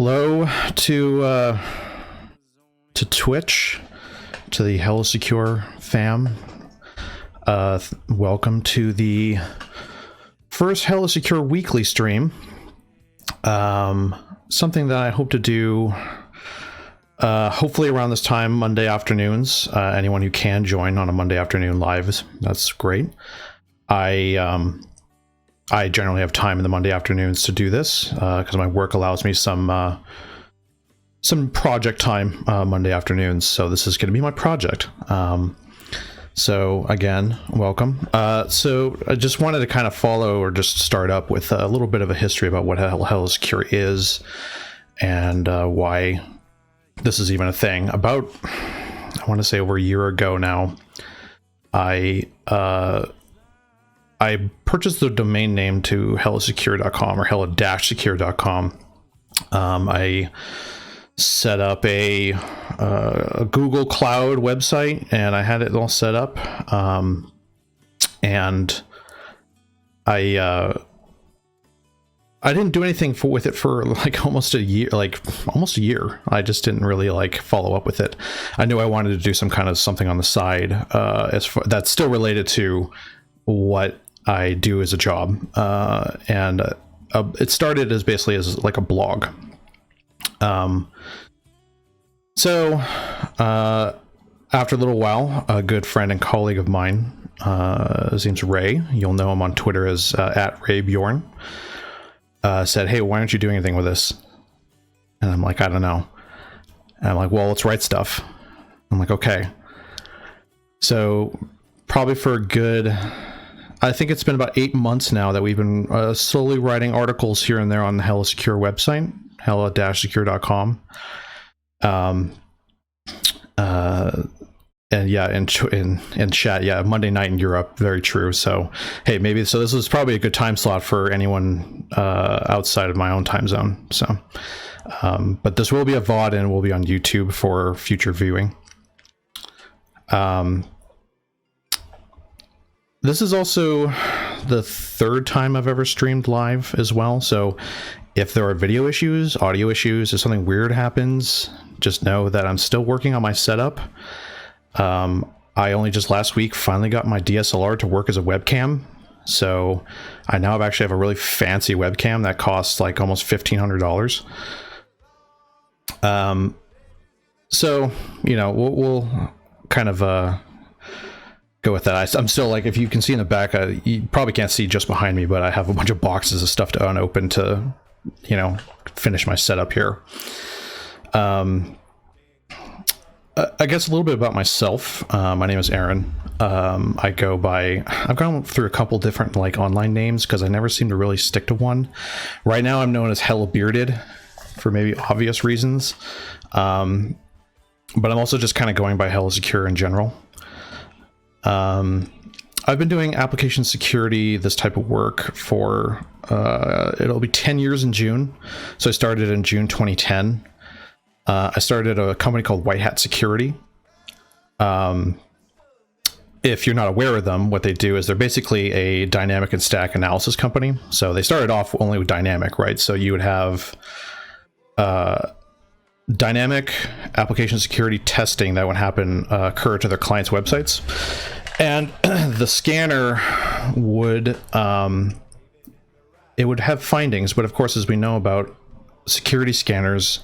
Hello to Twitch, to the HellaSecure fam. Welcome to the first HellaSecure weekly stream. Something that I hope to do hopefully around this time, Monday afternoons. Anyone who can join on a Monday afternoon live, that's great. I generally have time in the Monday afternoons to do this because my work allows me some project time Monday afternoons. So this is going to be my project. So again, welcome. So I just wanted to kind of follow or just start up with a little bit of a history about what HellaSecure is and why this is even a thing. About, I want to say over a year ago now, I purchased the domain name to hellasecure.com or hella-secure.com. I set up a Google Cloud website and I had it all set up. And I didn't do anything with it for like almost a year. I just didn't really like follow up with it. I knew I wanted to do something on the side that's still related to what I do as a job, and it started as basically as like a blog. So after a little while, a good friend and colleague of mine, his name's Ray, you'll know him on Twitter as at RayBjorn, said, "Hey, why aren't you doing anything with this?" And I'm like, "I don't know." And I'm like, "Well, let's write stuff." I'm like, "Okay." So probably for a good, I think it's been about 8 months now that we've been slowly writing articles here and there on the HellaSecure website, hella-secure.com. And yeah, in chat, yeah, Monday night in Europe, very true. So hey, so this is probably a good time slot for anyone outside of my own time zone. So, but this will be a VOD and will be on YouTube for future viewing. This is also the third time I've ever streamed live as well. So if there are video issues, audio issues, if something weird happens, just know that I'm still working on my setup. I only just last week finally got my DSLR to work as a webcam. So I now actually have a really fancy webcam that costs like almost $1,500. So, you know, we'll kind of, go with that. I'm still like, if you can see in the back, you probably can't see just behind me, but I have a bunch of boxes of stuff to unopen to, you know, finish my setup here. I guess a little bit about myself. My name is Aaron. I've gone through a couple different like online names because I never seem to really stick to one. Right now I'm known as Hella Bearded for maybe obvious reasons. But I'm also just kind of going by HellaSecure in general. I've been doing application security, this type of work for, it'll be 10 years in June. So I started in June 2010. I started a company called White Hat Security. If you're not aware of them, what they do is they're basically a dynamic and static analysis company. So they started off only with dynamic, right? So you would have, dynamic application security testing that would occur to their clients' websites, and the scanner would it would have findings, but of course, as we know about security scanners,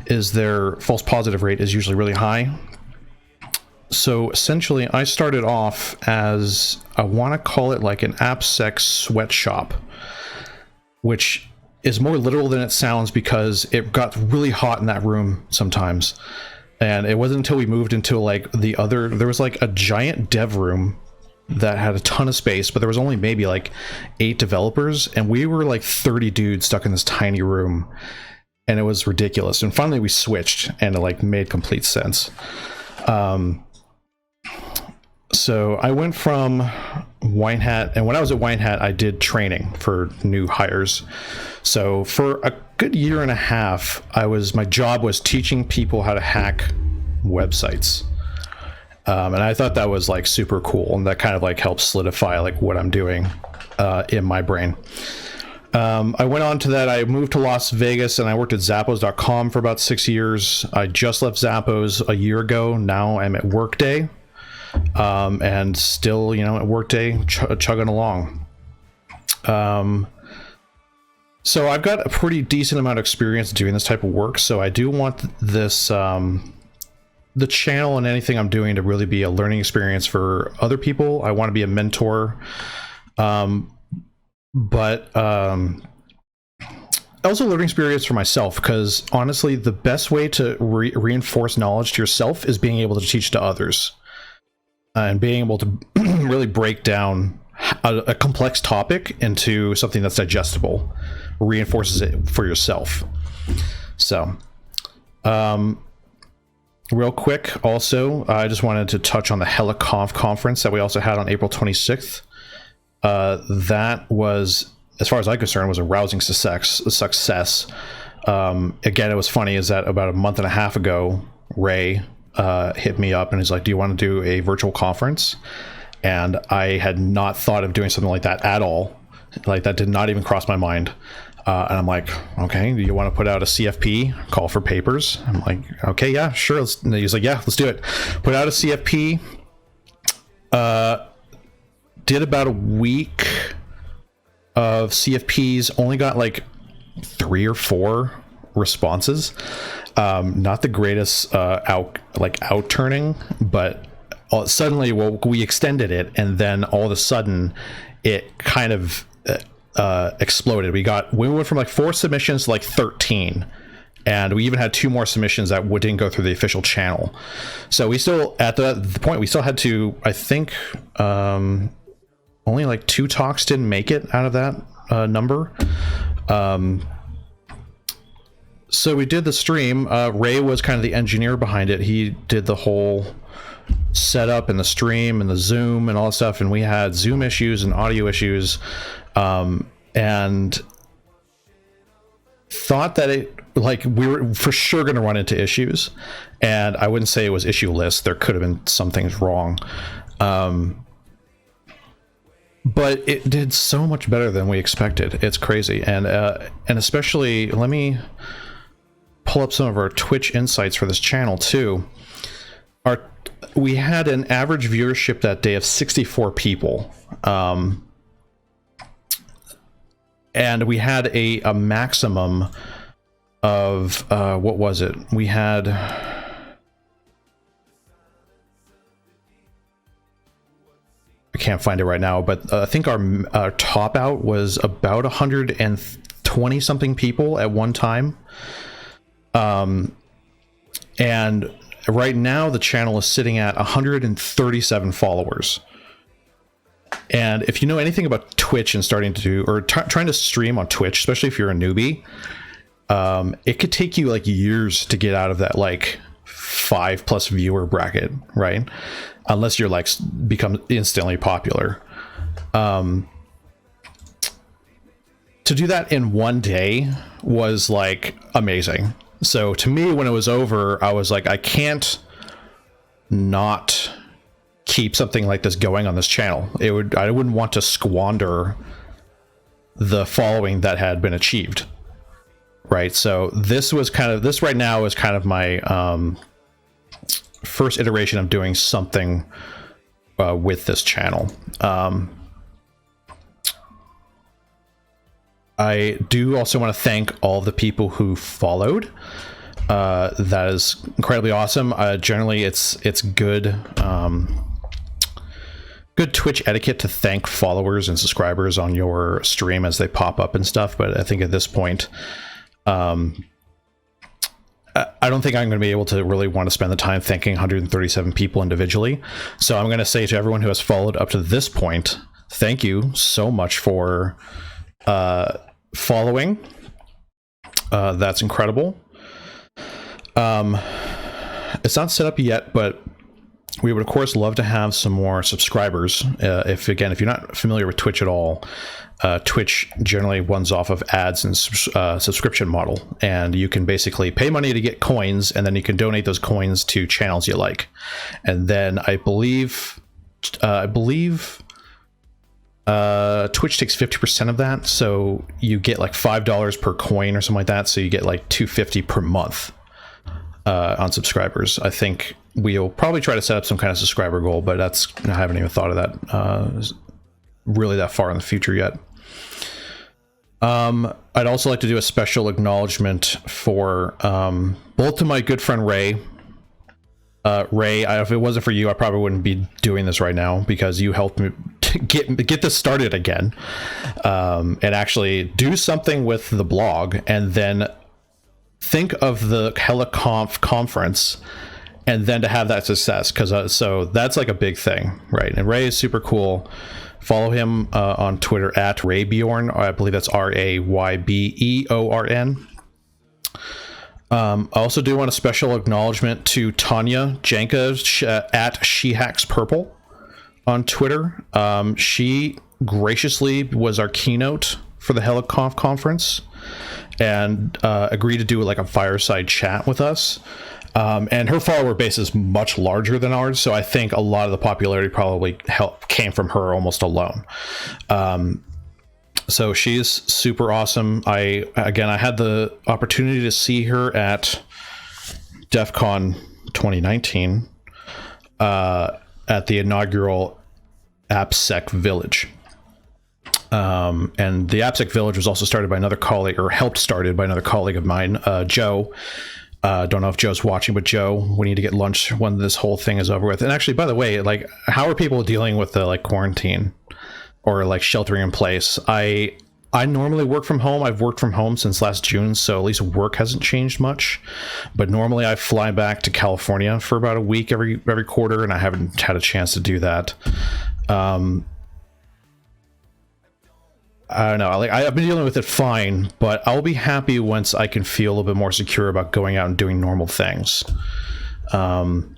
is their false positive rate is usually really high. So essentially, I started off as, I want to call it like an AppSec sweatshop, which is more literal than it sounds because it got really hot in that room sometimes. And it wasn't until we moved into like there was like a giant dev room that had a ton of space, but there was only maybe like 8 developers, and we were like 30 dudes stuck in this tiny room, and it was ridiculous. And finally we switched and it like made complete sense. So I went from White Hat, and when I was at White Hat, I did training for new hires. So for a good year and a half, my job was teaching people how to hack websites. And I thought that was like super cool, and that kind of like helped solidify like what I'm doing in my brain. I went on to that. I moved to Las Vegas and I worked at Zappos.com for about 6 years. I just left Zappos a year ago. Now I'm at Workday, and still, at Workday, chugging along. So I've got a pretty decent amount of experience doing this type of work. So I do want this, the channel and anything I'm doing to really be a learning experience for other people. I want to be a mentor. But also learning experience for myself, because honestly, the best way to reinforce knowledge to yourself is being able to teach to others, and being able to really break down a complex topic into something that's digestible reinforces it for yourself. So, real quick, also, I just wanted to touch on the HellaConf conference that we also had on April 26th. That was, as far as I'm concerned, was a rousing success. Again, it was funny is that about a month and a half ago, Ray hit me up and he's like, do you want to do a virtual conference? And I had not thought of doing something like that at all. Like, that did not even cross my mind. And I'm like, okay, do you want to put out a CFP, call for papers? I'm like, okay, yeah, sure. He's like, yeah, let's do it. Put out a CFP. Did about a week of CFPs, only got like 3 or 4 responses. Not the greatest out-turning, but suddenly, we extended it, and then all of a sudden it kind of exploded. We went from like 4 submissions to like 13, and we even had 2 more submissions that didn't go through the official channel. So we still, at the point, we still had to, I think, only like 2 talks didn't make it out of that number. So we did the stream. Ray was kind of the engineer behind it. He did the whole setup and the stream and the Zoom and all that stuff. And we had Zoom issues and audio issues, and thought that we were for sure going to run into issues. And I wouldn't say it was issue-less. There could have been some things wrong. But it did so much better than we expected. It's crazy. And especially, let me pull up some of our Twitch insights for this channel too. We had an average viewership that day of 64 people. And we had a maximum of, what was it? We had... I can't find it right now, but I think our top out was about 120 something people at one time. And right now the channel is sitting at 137 followers. And if you know anything about Twitch and starting to do, or trying to stream on Twitch, especially if you're a newbie, it could take you like years to get out of that like 5+ viewer bracket, right? Unless you're like become instantly popular. To do that in one day was like amazing. So to me, when it was over, I was like, I can't not keep something like this going on this channel. I wouldn't want to squander the following that had been achieved, right? So this right now is kind of my first iteration of doing something with this channel. I do also want to thank all the people who followed. That is incredibly awesome. Generally, it's good good Twitch etiquette to thank followers and subscribers on your stream as they pop up and stuff. But I think at this point, I don't think I'm going to be able to really want to spend the time thanking 137 people individually. So I'm going to say to everyone who has followed up to this point, thank you so much for following. That's incredible. It's not set up yet, but we would of course love to have some more subscribers. If you're not familiar with Twitch at all, Twitch generally runs off of ads and subscription model, and you can basically pay money to get coins, and then you can donate those coins to channels you like. And then I believe Twitch takes 50% of that, so you get like $5 per coin or something like that, so you get like $250 per month on subscribers. I think we'll probably try to set up some kind of subscriber goal, but I haven't even thought of that really that far in the future yet. I'd also like to do a special acknowledgement for both to my good friend Ray. Ray, if it wasn't for you, I probably wouldn't be doing this right now, because you helped me get this started again, and actually do something with the blog, and then think of the HellaConf conference, and then to have that success, because so that's like a big thing, right? And Ray is super cool. Follow him on Twitter at Raybjorn. I believe that's RAYBEORN. I also do want a special acknowledgement to Tanya Janka at SheHacksPurple on Twitter. She graciously was our keynote for the HellaConf conference and agreed to do like a fireside chat with us. And her follower base is much larger than ours, so I think a lot of the popularity probably came from her almost alone. So she's super awesome. I had the opportunity to see her at DEF CON 2019 at the inaugural AppSec Village. And the AppSec Village was also started by another colleague, or helped started by another colleague of mine, Joe. Don't know if Joe's watching, but Joe, we need to get lunch when this whole thing is over with. And actually, by the way, like, how are people dealing with the like quarantine or like sheltering in place? I normally work from home. I've worked from home since last June, so at least work hasn't changed much. But normally I fly back to California for about a week every quarter, and I haven't had a chance to do that. I don't know. Like, I've been dealing with it fine, but I'll be happy once I can feel a little bit more secure about going out and doing normal things. And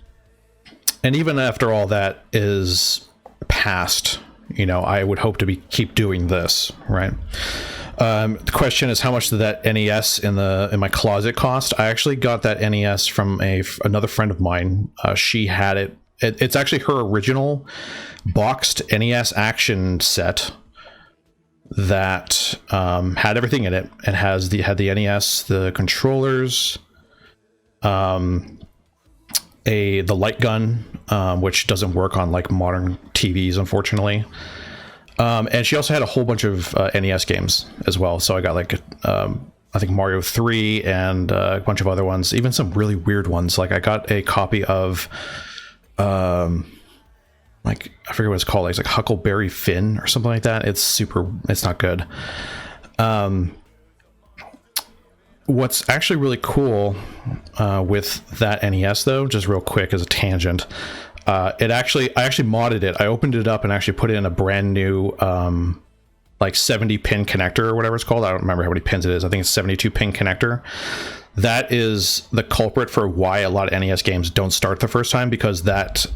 even after all that is past, you know, I would hope to keep doing this, right? The question is, how much did that NES in my closet cost? I actually got that NES from another friend of mine. She had it. It's actually her original boxed NES action set that had everything in it. It had the NES, the controllers, the light gun, which doesn't work on like modern TVs, unfortunately. And she also had a whole bunch of NES games as well. So I got like I think Mario 3 and a bunch of other ones, even some really weird ones. Like I got a copy of like, I forget what it's called. It's like Huckleberry Finn or something like that. It's not good. What's actually really cool with that NES, though, just real quick as a tangent, I actually modded it. I opened it up and actually put it in a brand new like 70 pin connector or whatever it's called. I don't remember how many pins it is. I think it's 72 pin connector. That is the culprit for why a lot of NES games don't start the first time, because that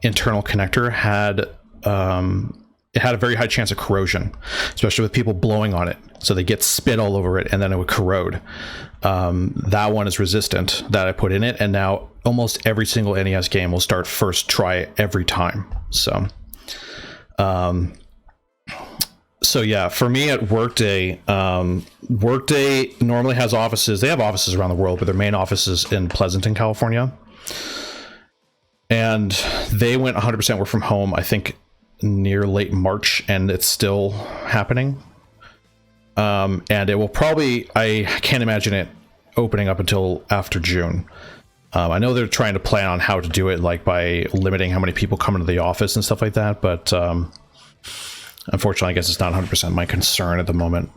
internal connector had it had a very high chance of corrosion, especially with people blowing on it. So they get spit all over it and then it would corrode. That one is resistant that I put in it, and now almost every single NES game will start first try every time. So yeah, for me at Workday, Workday normally has offices. They have offices around the world, but their main office is in Pleasanton, California. And they went 100% work from home, I think, near late March, and it's still happening. And it will probably, I can't imagine it opening up until after June. I know they're trying to plan on how to do it, like by limiting how many people come into the office and stuff like that, but unfortunately, I guess it's not 100% my concern at the moment.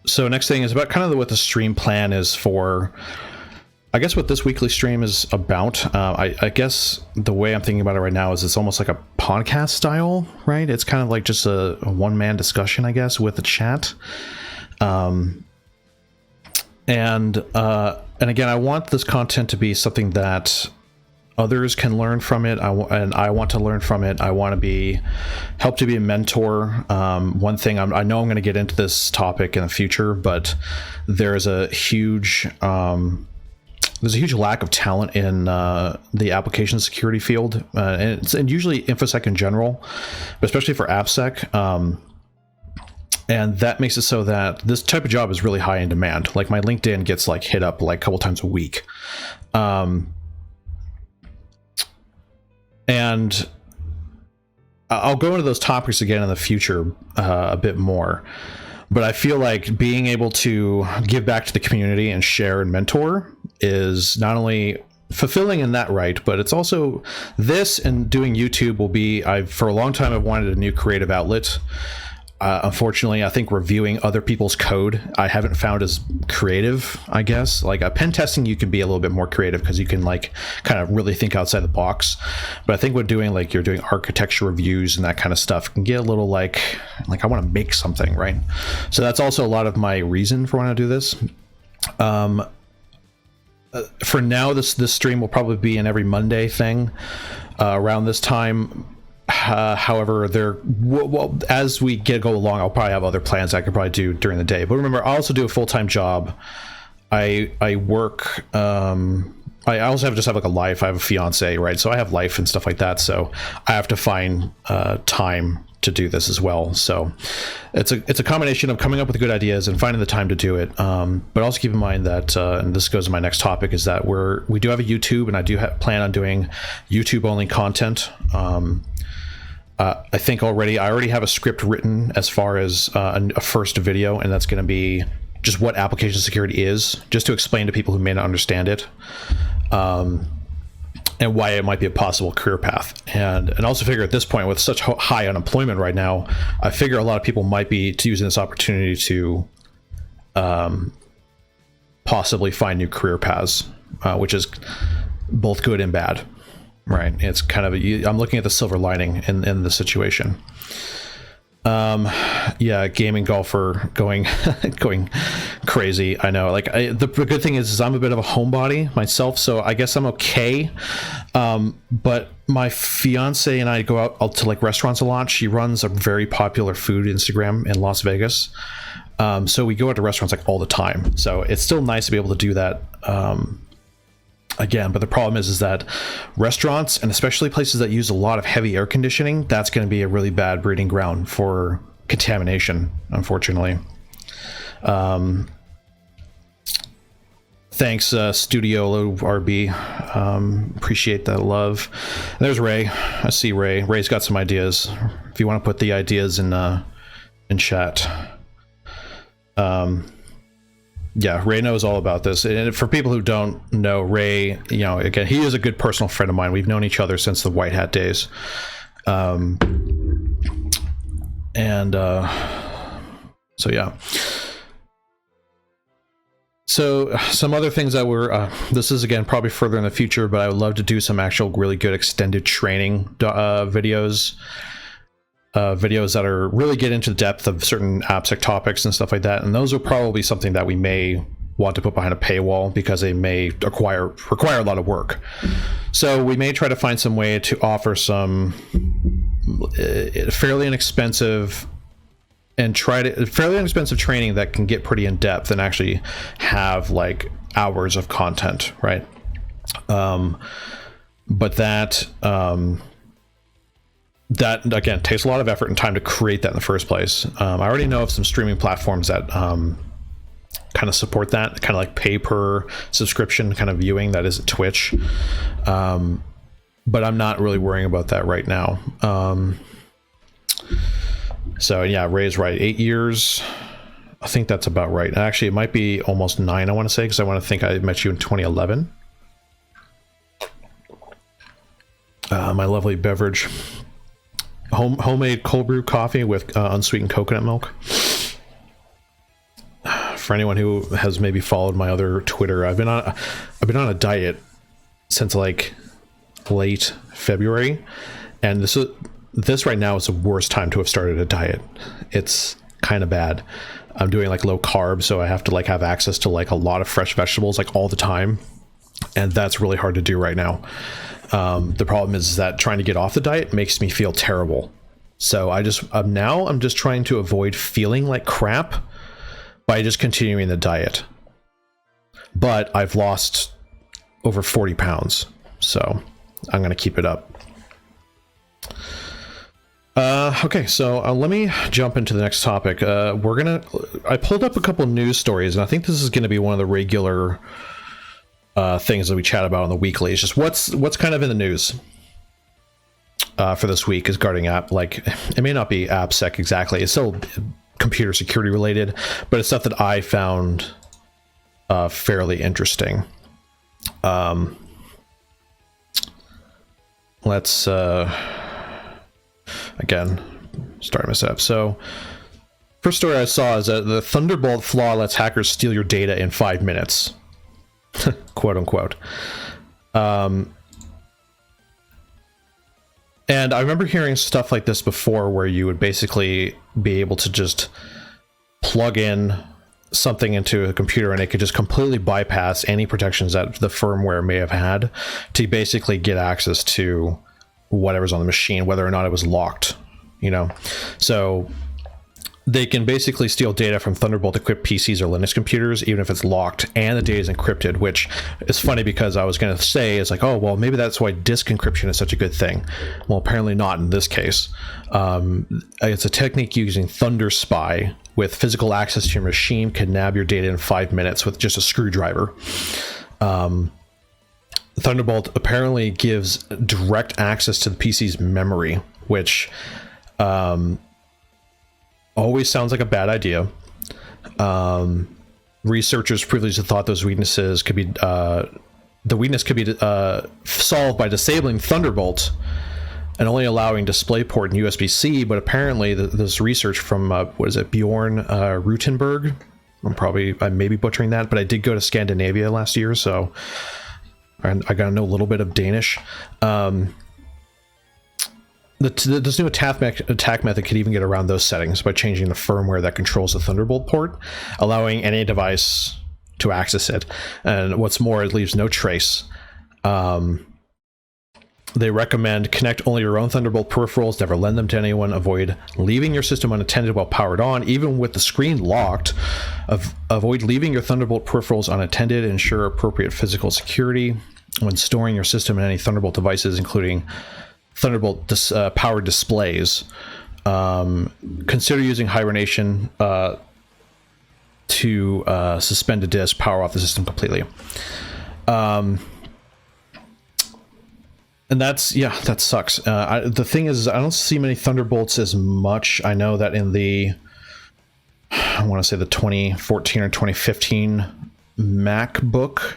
So next thing is about kind of what the stream plan is for, I guess, what this weekly stream is about. I guess the way I'm thinking about it right now is it's almost like a podcast style, right? It's kind of like just a one-man discussion, I guess, with the chat. And again, I want this content to be something that others can learn from it. And I want to learn from it. I want to help to be a mentor. One thing, I know I'm going to get into this topic in the future, but there's a huge there's a huge lack of talent in the application security field, and usually InfoSec in general, but especially for AppSec. And that makes it so that this type of job is really high in demand. Like my LinkedIn gets like hit up like a couple times a week. And I'll go into those topics again in the future a bit more. But I feel like being able to give back to the community and share and mentor is not only fulfilling in that right, but it's also this, and doing YouTube will be, for a long time I've wanted a new creative outlet. Unfortunately, I think reviewing other people's code I haven't found as creative, I guess. Like pen testing, you can be a little bit more creative because you can like kind of really think outside the box. But I think with doing like you're doing architecture reviews and that kind of stuff can get a little like I want to make something, right? So that's also a lot of my reason for wanting to do this. For now, this stream will probably be an every Monday thing around this time. However, as we go along, I'll probably have other plans I could probably do during the day. But remember, I also do a full-time job. I work. I also just have like a life. I have a fiance, right? So I have life and stuff like that. So I have to find time to do this as well. So it's a combination of coming up with good ideas and finding the time to do it. But also keep in mind that, and this goes to my next topic, is that we do have a YouTube, and I do plan on doing YouTube only content. I think I already have a script written as far as a first video, and that's going to be just what application security is, just to explain to people who may not understand it, and why it might be a possible career path. And also figure at this point, with such high unemployment right now, I figure a lot of people might be using this opportunity to possibly find new career paths, which is both good and bad. Right, it's kind of I'm looking at the silver lining in the situation. Yeah, gaming golfer going crazy. I know. Like the good thing is I'm a bit of a homebody myself, so I guess I'm okay. But my fiance and I go out to like restaurants a lot. She runs a very popular food Instagram in Las Vegas. So we go out to restaurants like all the time. So it's still nice to be able to do that. Again, but the problem is that restaurants, and especially places that use a lot of heavy air conditioning, that's going to be a really bad breeding ground for contamination, unfortunately. Thanks, Studio RB. Appreciate that love. There's Ray. I see Ray. Ray's got some ideas. If you want to put the ideas in chat. Yeah, Ray knows all about this. And for people who don't know, Ray, again, he is a good personal friend of mine. We've known each other since the White Hat days. So yeah. So some other things that this is again probably further in the future, but I would love to do some actual really good extended training videos. Videos that are really get into the depth of certain AppSec topics and stuff like that, and those are probably something that we may want to put behind a paywall because they may require a lot of work. So we may try to find some way to offer some fairly inexpensive training that can get pretty in depth and actually have like hours of content, right? But that again takes a lot of effort and time to create that in the first place. I already know of some streaming platforms that kind of support that, kind of like pay per subscription kind of viewing that isn't Twitch. But I'm not really worrying about that right now. So yeah, Ray's right. 8 years. I think that's about right. Actually, it might be almost 9, I want to say, because I want to think I met you in 2011. My lovely beverage. Homemade cold brew coffee with unsweetened coconut milk. For anyone who has maybe followed my other Twitter, I've been on a diet since like late February, and this right now is the worst time to have started a diet. It's kind of bad. I'm doing like low carb, so I have to like have access to like a lot of fresh vegetables like all the time, and that's really hard to do right now. The problem is that trying to get off the diet makes me feel terrible. So I'm just trying to avoid feeling like crap by just continuing the diet. But I've lost over 40 pounds. So I'm going to keep it up. Okay, so let me jump into the next topic. I pulled up a couple news stories, and I think this is going to be one of the regular things that we chat about on the weekly. It's just what's kind of in the news for this week is regarding app. Like, it may not be AppSec exactly. It's still computer security related, but it's stuff that I found fairly interesting. Let's again start my setup. So first story I saw is that the Thunderbolt Flaw lets hackers steal your data in 5 minutes, quote unquote. And I remember hearing stuff like this before, where you would basically be able to just plug in something into a computer and it could just completely bypass any protections that the firmware may have had to basically get access to whatever's on the machine, whether or not it was locked, you know. So they can basically steal data from Thunderbolt equipped PCs or Linux computers, even if it's locked and the data is encrypted, which is funny because I was going to say, it's like, oh, well, maybe that's why disk encryption is such a good thing. Well, apparently not in this case. It's a technique using ThunderSpy with physical access to your machine, can nab your data in 5 minutes with just a screwdriver. Thunderbolt apparently gives direct access to the PC's memory, which always sounds like a bad idea. Researchers previously thought those weaknesses could be solved by disabling Thunderbolt and only allowing DisplayPort and USB-C, but apparently this research from Bjorn Rutenberg, I may be butchering that, but I did go to Scandinavia last year, so I got to know a little bit of Danish. This new attack method could even get around those settings by changing the firmware that controls the Thunderbolt port, allowing any device to access it. And what's more, it leaves no trace. They recommend connect only your own Thunderbolt peripherals, never lend them to anyone, avoid leaving your system unattended while powered on, even with the screen locked. Avoid leaving your Thunderbolt peripherals unattended, ensure appropriate physical security when storing your system in any Thunderbolt devices, including Thunderbolt powered displays. Consider using hibernation to suspend a disk, power off the system completely. And that sucks. The thing is, I don't see many Thunderbolts as much. I know that in I want to say the 2014 or 2015 MacBook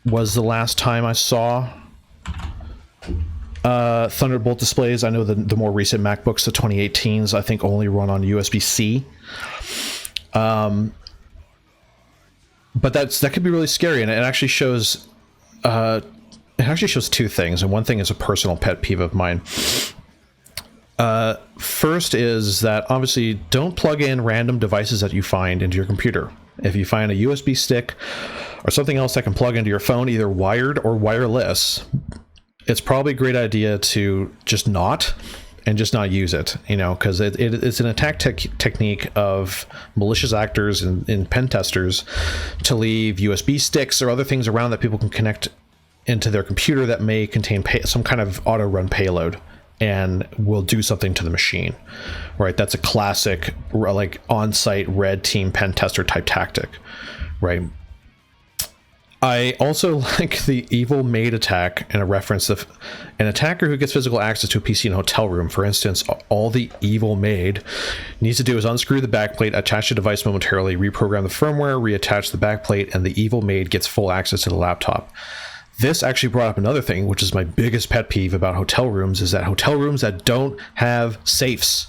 was the last time I saw Thunderbolt displays. I know the more recent MacBooks, the 2018s, I think only run on USB-C. But that could be really scary, and it actually shows two things, and one thing is a personal pet peeve of mine. First is that obviously don't plug in random devices that you find into your computer. If you find a USB stick or something else that can plug into your phone, either wired or wireless, it's probably a great idea to just not use it, because it's an attack technique of malicious actors and pen testers to leave USB sticks or other things around that people can connect into their computer that may contain some kind of auto-run payload and will do something to the machine, right? That's a classic, like, on-site red team pen tester type tactic, right? I also like the Evil Maid attack and a reference of an attacker who gets physical access to a PC in a hotel room. For instance, all the Evil Maid needs to do is unscrew the backplate, attach the device momentarily, reprogram the firmware, reattach the backplate, and the Evil Maid gets full access to the laptop. This actually brought up another thing, which is my biggest pet peeve about hotel rooms, is that hotel rooms that don't have safes.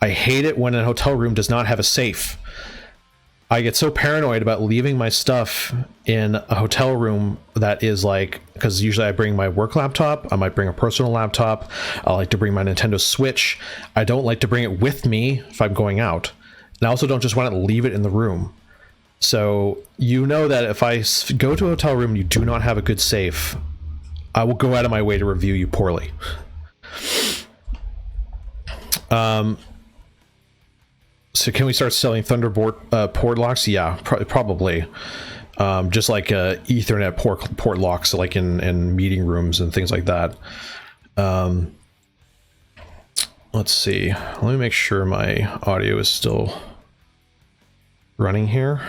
I hate it when a hotel room does not have a safe. I get so paranoid about leaving my stuff in a hotel room that is like, because usually I bring my work laptop, I might bring a personal laptop, I like to bring my Nintendo Switch. I don't like to bring it with me if I'm going out. And I also don't just want to leave it in the room. So that if I go to a hotel room and you do not have a good safe, I will go out of my way to review you poorly. So can we start selling Thunderbolt port locks? Yeah, probably. just like Ethernet port locks, like in meeting rooms and things like that. Let's see. Let me make sure my audio is still running here.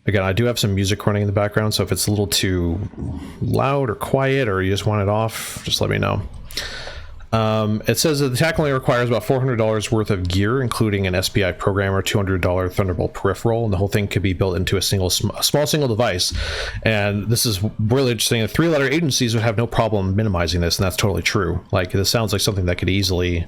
Again, I do have some music running in the background, so if it's a little too loud or quiet, or you just want it off, just let me know. It says that the attack only requires about $400 worth of gear, including an SPI programmer, $200 Thunderbolt peripheral, and the whole thing could be built into a small single device. And this is really interesting. The three-letter agencies would have no problem minimizing this, and that's totally true. Like, this sounds like something that could easily,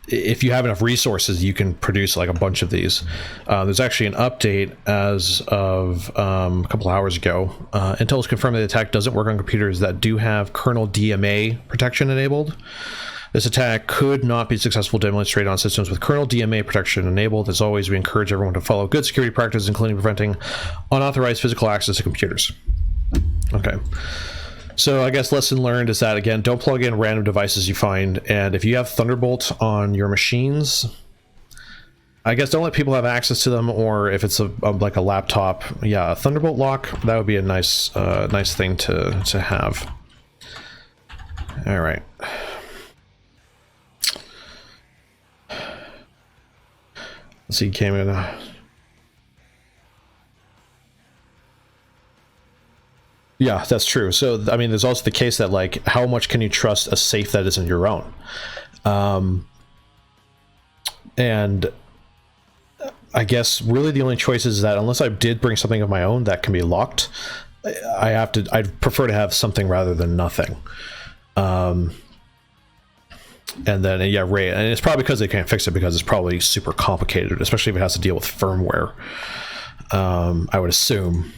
if you have enough resources, you can produce like a bunch of these. There's actually an update as of a couple hours ago. Intel has confirmed that the attack doesn't work on computers that do have kernel DMA protection enabled. This attack could not be successful demonstrated on systems with kernel DMA protection enabled. As always, we encourage everyone to follow good security practices, including preventing unauthorized physical access to computers. Okay. So I guess lesson learned is that, again, don't plug in random devices you find, and if you have Thunderbolt on your machines, I guess don't let people have access to them, or if it's like a laptop, yeah, a Thunderbolt lock, that would be a nice nice thing to have. All right. Let's see, came in. Yeah, that's true. So, I mean, there's also the case that, like, how much can you trust a safe that isn't your own? And I guess really the only choice is that unless I did bring something of my own that can be locked, I'd prefer to have something rather than nothing. And then, yeah, Ray, and it's probably because they can't fix it, because it's probably super complicated, especially if it has to deal with firmware, I would assume.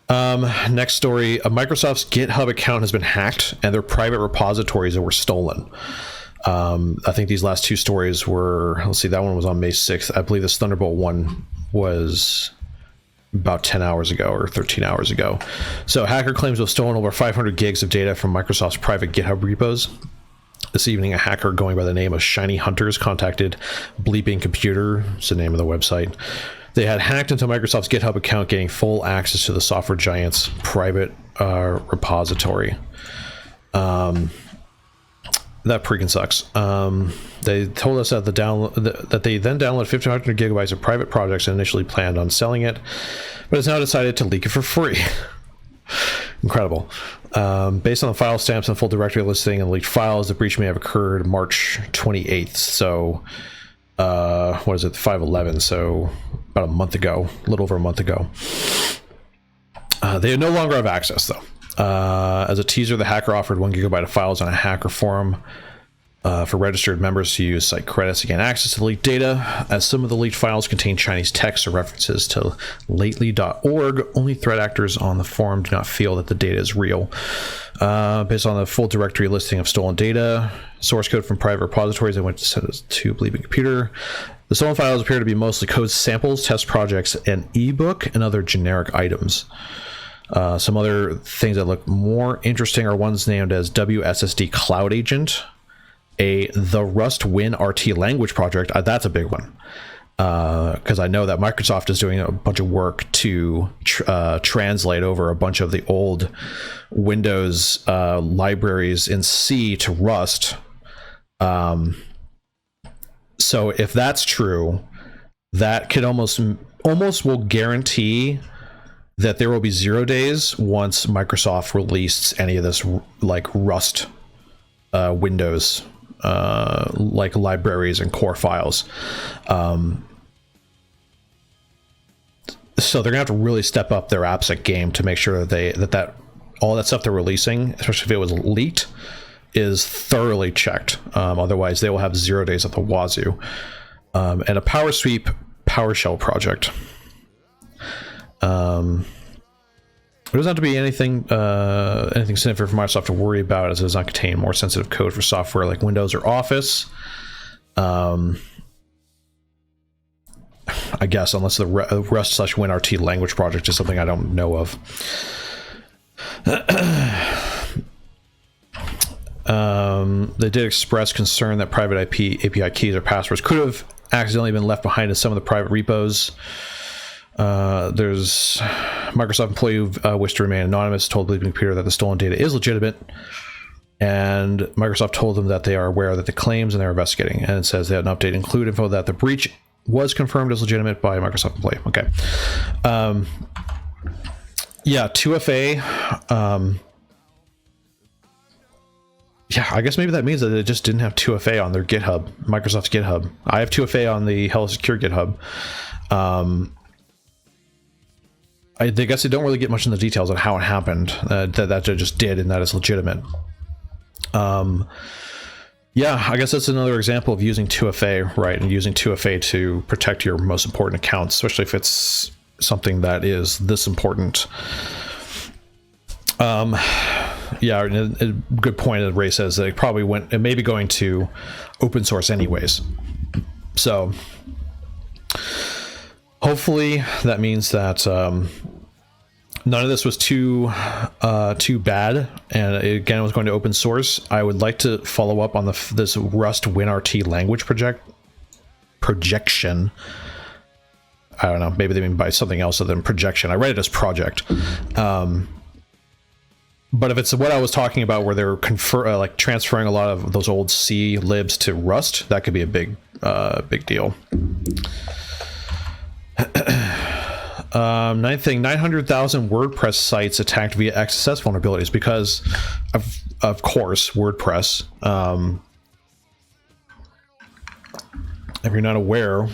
Next story, Microsoft's GitHub account has been hacked and their private repositories were stolen. I think these last two stories were, let's see, that one was on May 6th. I believe this Thunderbolt one was about 10 hours ago or 13 hours ago. So hacker claims to have stolen over 500 gigs of data from Microsoft's private GitHub repos. This evening, a hacker going by the name of Shiny Hunters contacted Bleeping Computer, it's the name of the website. They had hacked into Microsoft's GitHub account, getting full access to the software giant's private repository. That freaking sucks. They told us that that they then downloaded 1,500 gigabytes of private projects and initially planned on selling it, but has now decided to leak it for free. Incredible. Based on the file stamps and full directory listing and leaked files, the breach may have occurred March 28th. So, what is it? 5/11. So about a month ago, a little over a month ago. They no longer have access, though. As a teaser, the hacker offered 1 gigabyte of files on a hacker forum for registered members to use site credits to gain access to the leaked data. As some of the leaked files contain Chinese text or references to lately.org, only threat actors on the forum do not feel that the data is real. Based on the full directory listing of stolen data, source code from private repositories that went to send it to Bleeping Computer, the stolen files appear to be mostly code samples, test projects, an ebook, and other generic items. Some other things that look more interesting are ones named as WSSD Cloud Agent, the Rust WinRT language project. That's a big one, because I know that Microsoft is doing a bunch of work to translate over a bunch of the old Windows libraries in C to Rust. So if that's true, that could almost will guarantee that there will be 0 days once Microsoft released any of this, like Rust Windows like libraries and core files. So they're gonna have to really step up their AppSec game to make sure that all that stuff they're releasing, especially if it was leaked, is thoroughly checked. Otherwise, they will have 0 days at the wazoo. And a Power Sweep PowerShell project. It doesn't have to be anything significant for Microsoft to worry about, as it does not contain more sensitive code for software like Windows or Office. I guess, unless the Rust/WinRT language project is something I don't know of. They did express concern that private API keys or passwords could have accidentally been left behind in some of the private repos. There's Microsoft employee who wished to remain anonymous told Bleeping Computer that the stolen data is legitimate, and Microsoft told them that they are aware that the claims and they're investigating. And it says they had an update include info that the breach was confirmed as legitimate by a Microsoft employee. Okay. Yeah, 2FA. Yeah, I guess maybe that means that they just didn't have 2FA on their GitHub, Microsoft's GitHub. I have 2FA on the HellaSecure GitHub. I guess they don't really get much in the details on how it happened. That they just did, and that is legitimate. Yeah, I guess that's another example of using 2FA, right? And using 2FA to protect your most important accounts, especially if it's something that is this important. Yeah, a good point that Ray says that it may be going to open source anyways. So hopefully that means that none of this was too bad, and again, it was going to open source. I would like to follow up on this Rust WinRT language projection. I don't know, maybe they mean by something else other than projection. I read it as project. But if it's what I was talking about, where they're like transferring a lot of those old C libs to Rust, that could be a big deal. Ninth thing, 900,000 WordPress sites attacked via XSS vulnerabilities because of course, WordPress. If you're not aware,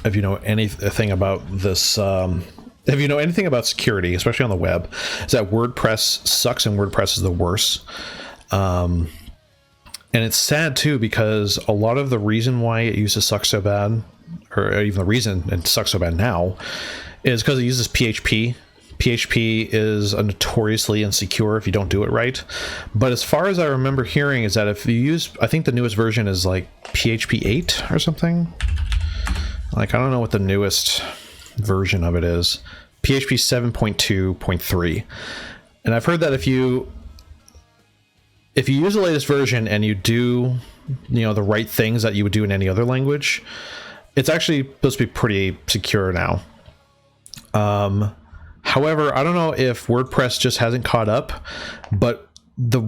if you know anything about this, if you know anything about security, especially on the web, is that WordPress sucks and WordPress is the worst. And it's sad too, because a lot of the reason why it used to suck so bad, or even the reason it sucks so bad now, is because it uses PHP. PHP is a notoriously insecure if you don't do it right. But as far as I remember hearing is that if you use, I think the newest version is like PHP 8 or something. Like, I don't know what the newest version of it is. PHP 7.2.3. And I've heard that if you use the latest version and you do, the right things that you would do in any other language, it's actually supposed to be pretty secure now. However, I don't know if WordPress just hasn't caught up, but the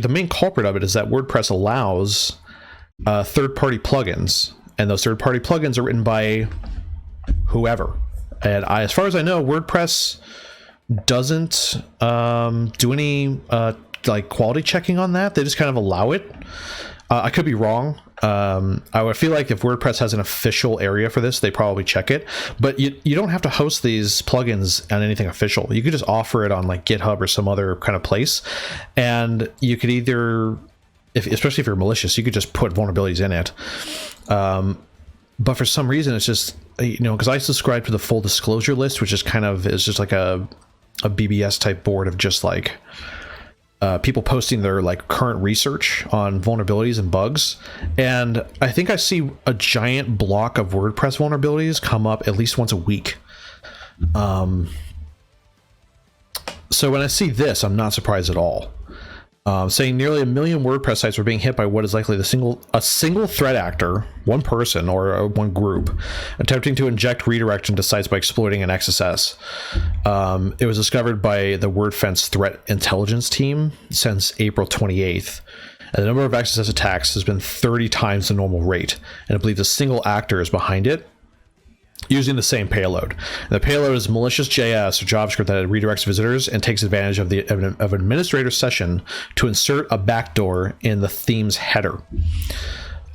main culprit of it is that WordPress allows third-party plugins, and those third-party plugins are written by whoever. And as far as I know, WordPress doesn't do any like quality checking on that. They just kind of allow it. I could be wrong. I would feel like if WordPress has an official area for this, they probably check it. But you don't have to host these plugins on anything official. You could just offer it on like GitHub or some other kind of place, and you could either, especially if you're malicious, you could just put vulnerabilities in it. But for some reason, it's just, because I subscribe to the full disclosure list, which is just like a BBS type board of just like people posting their like current research on vulnerabilities and bugs. And I think I see a giant block of WordPress vulnerabilities come up at least once a week. So when I see this, I'm not surprised at all. Saying nearly 1 million WordPress sites were being hit by what is likely a single threat actor, one person or one group, attempting to inject redirect into sites by exploiting an XSS. It was discovered by the WordFence threat intelligence team since April 28th. And the number of XSS attacks has been 30 times the normal rate. And I believe a single actor is behind it, using the same payload. And the payload is malicious JS or JavaScript that redirects visitors and takes advantage of an administrator session to insert a backdoor in the theme's header.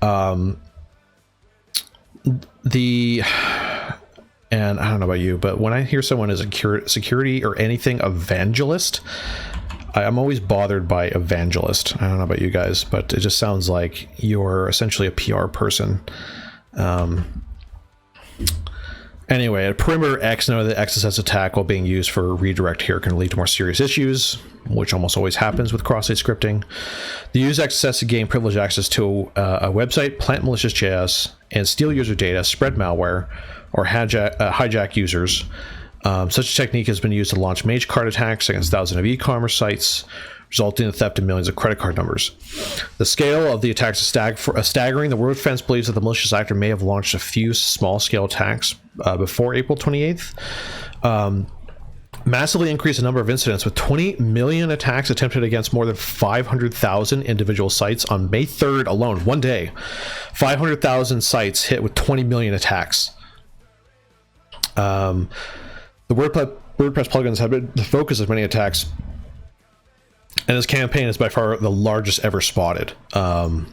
And I don't know about you, but when I hear someone is a security or anything evangelist, I'm always bothered by evangelist. I don't know about you guys, but it just sounds like you're essentially a PR person. Anyway, a perimeter X node of the XSS attack while being used for redirect here can lead to more serious issues, which almost always happens with cross-site scripting. The use XSS to gain privileged access to a website, plant malicious JS, and steal user data, spread malware, or hijack users. Such a technique has been used to launch mage card attacks against thousands of e-commerce sites, resulting in the theft of millions of credit card numbers. The scale of the attacks is staggering. The World Defense believes that the malicious actor may have launched a few small-scale attacks before April 28th. Massively increased the number of incidents, with 20 million attacks attempted against more than 500,000 individual sites on May 3rd alone. One day, 500,000 sites hit with 20 million attacks. The WordPress plugins have been the focus of many attacks, and this campaign is by far the largest ever spotted. Over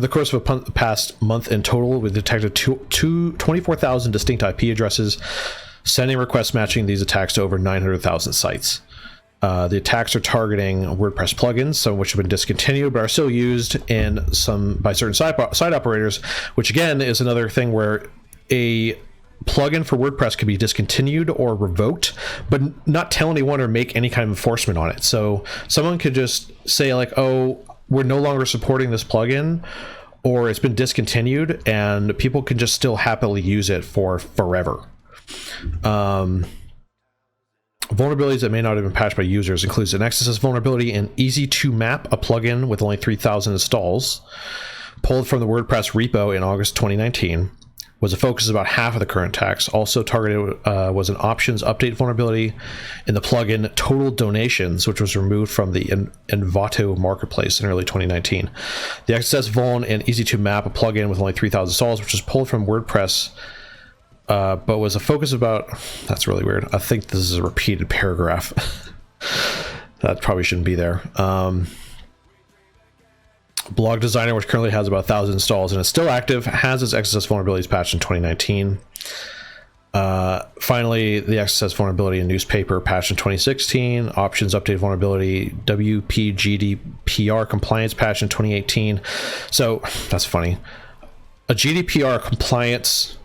the course of the past month in total, we detected 24,000 distinct IP addresses, sending requests matching these attacks to over 900,000 sites. The attacks are targeting WordPress plugins, some of which have been discontinued but are still used by certain site operators, which again is another thing where a plugin for WordPress can be discontinued or revoked, but not tell anyone or make any kind of enforcement on it. So someone could just say like, oh, we're no longer supporting this plugin, or it's been discontinued, and people can just still happily use it for forever. Vulnerabilities that may not have been patched by users includes an XSS vulnerability in Easy2Map, a plugin with only 3,000 installs, pulled from the WordPress repo in August 2019. Was a focus of about half of the current attacks. Also targeted was an options update vulnerability in the plugin Total Donations, which was removed from the Envato marketplace in early 2019. The XSS vuln in Easy2Map, a plugin with only 3,000 installs, which was pulled from WordPress, but was a focus about... That's really weird. I think this is a repeated paragraph. That probably shouldn't be there. Blog Designer, which currently has about 1,000 installs and is still active, has its XSS vulnerabilities patched in 2019. Finally, the XSS vulnerability in Newspaper patched in 2016. Options update vulnerability, WP-GDPR compliance patch in 2018. So that's funny. A GDPR compliance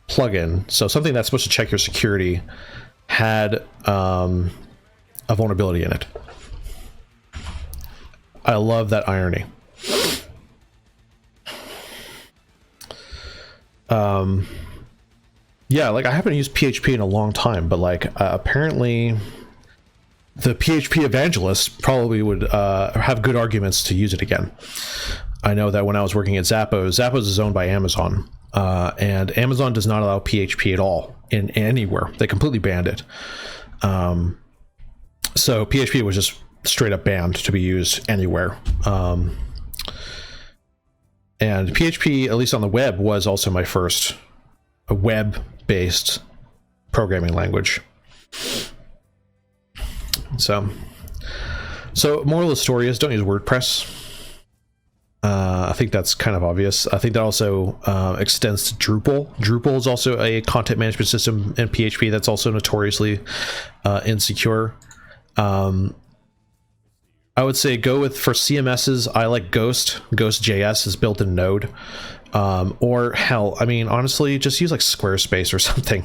plugin, so something that's supposed to check your security, had a vulnerability in it. I love that irony. Yeah, like I haven't used PHP in a long time, but like apparently the PHP evangelists probably would have good arguments to use it again. I know that when I was working at Zappos is owned by Amazon, and Amazon does not allow PHP at all in anywhere. They completely banned it. So PHP was just straight up banned to be used anywhere. And PHP, at least on the web, was also my first web-based programming language. So moral of the story is don't use WordPress. I think that's kind of obvious. I think that also extends to Drupal. Drupal is also a content management system in PHP that's also notoriously insecure. I would say go with, for CMSs, I like Ghost. Ghost.js is built in Node. Or hell, I mean, honestly, just use like Squarespace or something.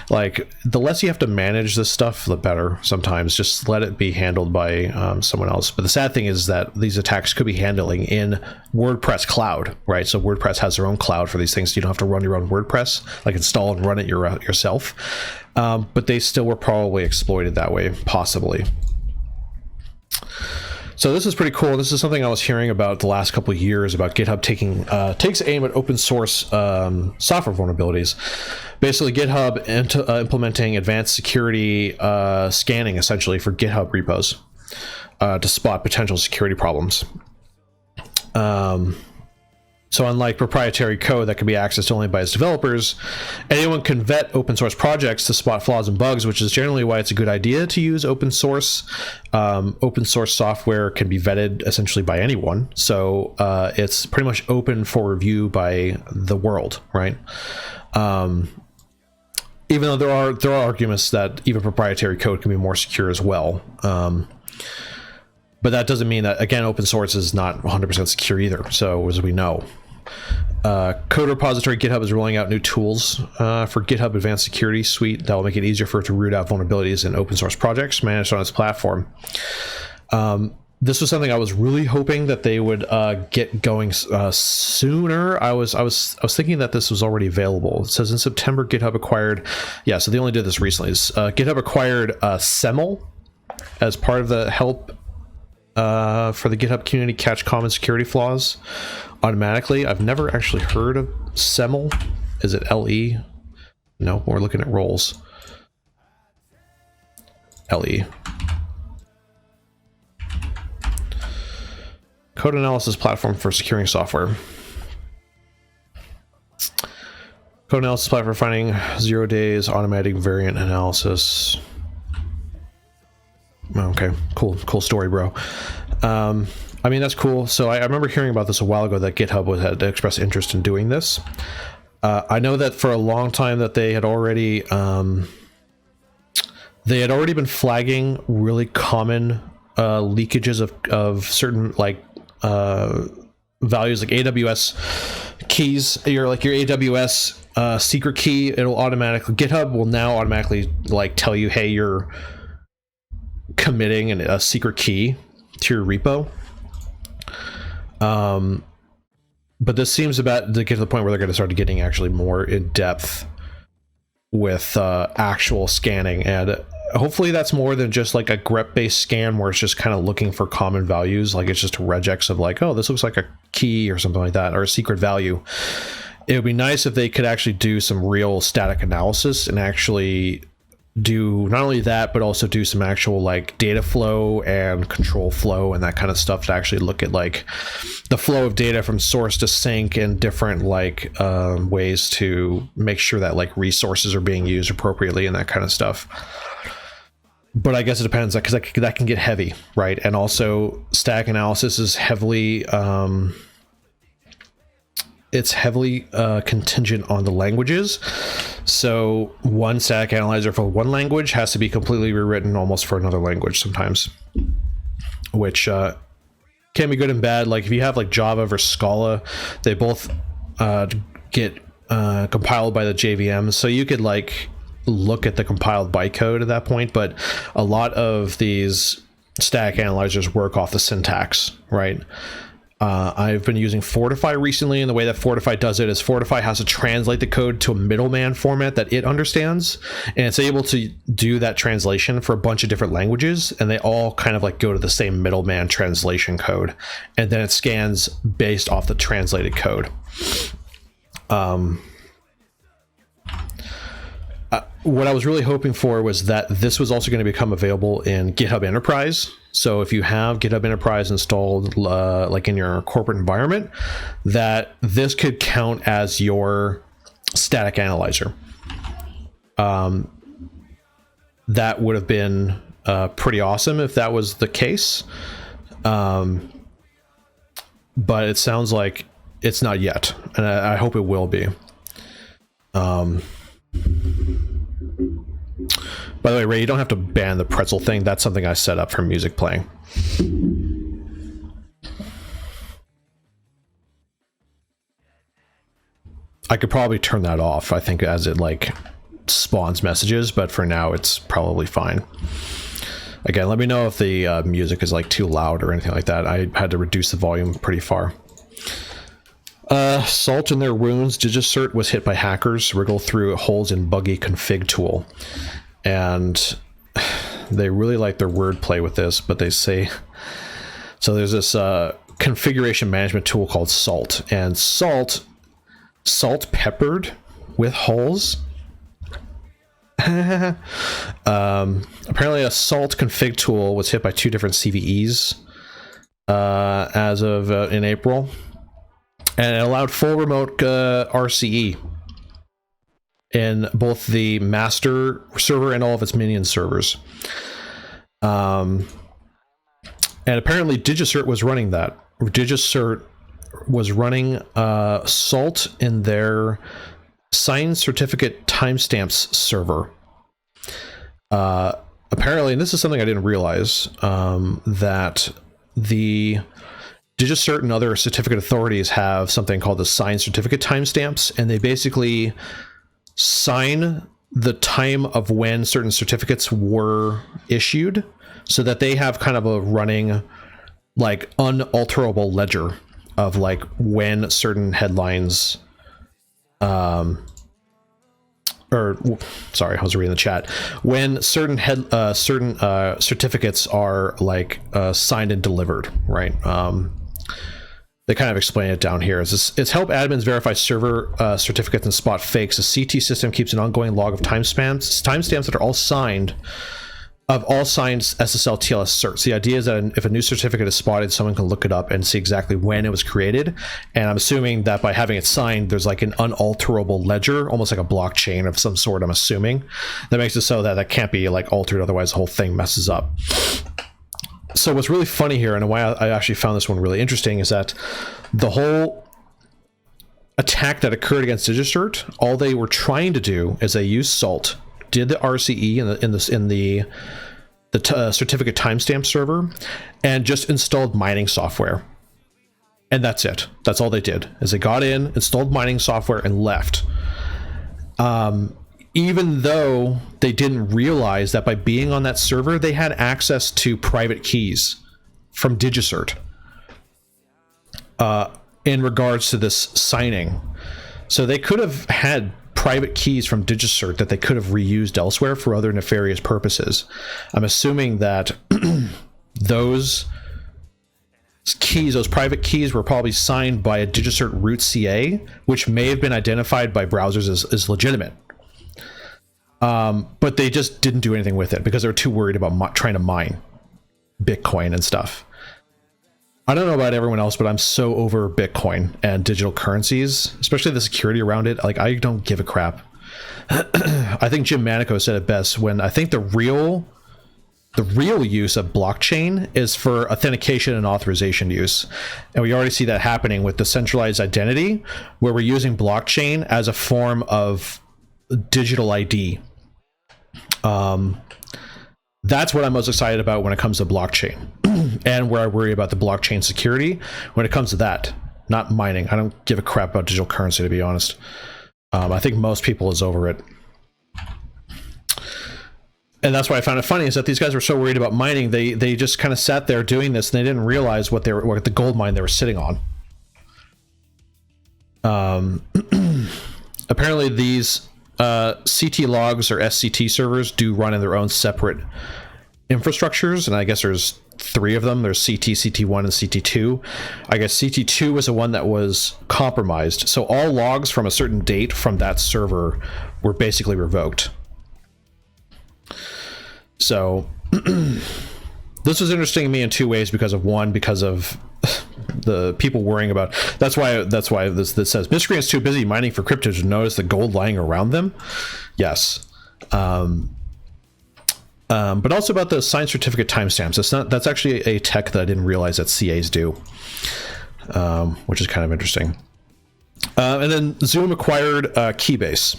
Like, the less you have to manage this stuff, the better sometimes. Just let it be handled by someone else. But the sad thing is that these attacks could be handling in WordPress cloud, right? So WordPress has their own cloud for these things. You don't have to run your own WordPress, like install and run it yourself. But they still were probably exploited that way, possibly. So this is pretty cool. This is something I was hearing about the last couple of years about GitHub takes aim at open source software vulnerabilities. Basically, GitHub implementing advanced security scanning, essentially, for GitHub repos to spot potential security problems. So unlike proprietary code that can be accessed only by its developers, anyone can vet open source projects to spot flaws and bugs, which is generally why it's a good idea to use open source. Open source software can be vetted essentially by anyone. So it's pretty much open for review by the world, right? Even though there are arguments that even proprietary code can be more secure as well. But that doesn't mean that, again, open source is not 100% secure either. So as we know, code repository GitHub is rolling out new tools for GitHub Advanced Security Suite that will make it easier for it to root out vulnerabilities in open source projects managed on its platform. This was something I was really hoping that they would get going sooner. I was thinking that this was already available. It says in September GitHub acquired, so they only did this recently. GitHub acquired Semel, as part of the help for the GitHub community catch common security flaws automatically. I've never actually heard of SEML. Is it LE? No, we're looking at roles. LE. Code analysis platform for securing software. Code analysis platform for finding 0 days, automatic variant analysis. Okay, cool story, bro. I mean, that's cool. So I remember hearing about this a while ago, that GitHub had expressed interest in doing this. I know that for a long time that they had already been flagging really common leakages of certain like values, like AWS keys. Your AWS secret key, it'll automatically, GitHub will now automatically like tell you, hey, you're committing a secret key to your repo. But this seems about to get to the point where they're going to start getting actually more in depth with actual scanning, and hopefully that's more than just like a grep based scan where it's just kind of looking for common values, like it's just a regex of like, oh, this looks like a key or something like that, or a secret value. It would be nice if they could actually do some real static analysis and actually do not only that, but also do some actual like data flow and control flow and that kind of stuff to actually look at like the flow of data from source to sink and different like ways to make sure that like resources are being used appropriately and that kind of stuff. But I guess it depends, because that can get heavy, right? And also static analysis is heavily contingent on the languages. So one static analyzer for one language has to be completely rewritten almost for another language sometimes, which can be good and bad. Like if you have like Java versus Scala, they both get compiled by the JVM, so you could like look at the compiled bytecode at that point, but a lot of these static analyzers work off the syntax, right? I've been using Fortify recently, and the way that Fortify does it is Fortify has to translate the code to a middleman format that it understands, and it's able to do that translation for a bunch of different languages, and they all kind of like go to the same middleman translation code, and then it scans based off the translated code. What I was really hoping for was that this was also going to become available in GitHub Enterprise. So if you have GitHub Enterprise installed like in your corporate environment, that this could count as your static analyzer. That would have been pretty awesome if that was the case. But it sounds like it's not yet, and I hope it will be. By the way, Ray, you don't have to ban the pretzel thing. That's something I set up for music playing. I could probably turn that off, I think, as it like spawns messages, but for now it's probably fine. Again, let me know if the music is like too loud or anything like that. I had to reduce the volume pretty far. Salt in their wounds. DigiCert was hit by hackers. Wriggle through holes in buggy config tool. And they really like their wordplay with this, but they say, so there's this configuration management tool called Salt, and salt peppered with holes. Apparently a Salt config tool was hit by 2 different CVEs as of in April, and it allowed full remote RCE in both the master server and all of its minion servers. And apparently DigiCert was running that. DigiCert was running Salt in their signed certificate timestamps server. Apparently, and this is something I didn't realize, that the DigiCert and other certificate authorities have something called the signed certificate timestamps, and they basically sign the time of when certain certificates were issued, so that they have kind of a running like unalterable ledger of like when certain headlines sorry, I was reading the chat. When certain certificates are like signed and delivered, right? They kind of explain it down here. It's help admins verify server certificates and spot fakes. The CT system keeps an ongoing log of timestamps that are all signed SSL TLS certs. The idea is that if a new certificate is spotted, someone can look it up and see exactly when it was created. And I'm assuming that by having it signed, there's like an unalterable ledger, almost like a blockchain of some sort, I'm assuming. That makes it so that that can't be like altered, otherwise the whole thing messes up. So what's really funny here, and why I actually found this one really interesting, is that the whole attack that occurred against DigiCert, all they were trying to do is they used Salt, did the RCE in the certificate timestamp server, and just installed mining software, and that's it. That's all they did, is they got in, installed mining software, and left. Even though they didn't realize that by being on that server, they had access to private keys from DigiCert in regards to this signing. So they could have had private keys from DigiCert that they could have reused elsewhere for other nefarious purposes. I'm assuming that those keys, those private keys, were probably signed by a DigiCert root CA, which may have been identified by browsers as legitimate. But they just didn't do anything with it because they were too worried about trying to mine Bitcoin and stuff. I don't know about everyone else, but I'm so over Bitcoin and digital currencies, especially the security around it. Like, I don't give a crap. I think Jim Manico said it best when I think the real use of blockchain is for authentication and authorization use. And we already see that happening with decentralized identity, where we're using blockchain as a form of digital ID. That's what I'm most excited about when it comes to blockchain, and where I worry about the blockchain security when it comes to that, not mining. I don't give a crap about digital currency, to be honest. I think most people is over it. And that's why I found it funny, is that these guys were so worried about mining, they just kind of sat there doing this, and they didn't realize what the gold mine they were sitting on. Apparently these CT logs or SCT servers do run in their own separate infrastructures, and I guess there's 3 of them. There's CT, CT1, and CT2. I guess CT2 was the one that was compromised, so all logs from a certain date from that server were basically revoked. So this was interesting to me in 2 ways, because of the people worrying about. That's why this says miscreants too busy mining for crypto to notice the gold lying around them. Yes. But also about the signed certificate timestamps. That's actually a tech that I didn't realize that CAs do, which is kind of interesting. And then Zoom acquired Keybase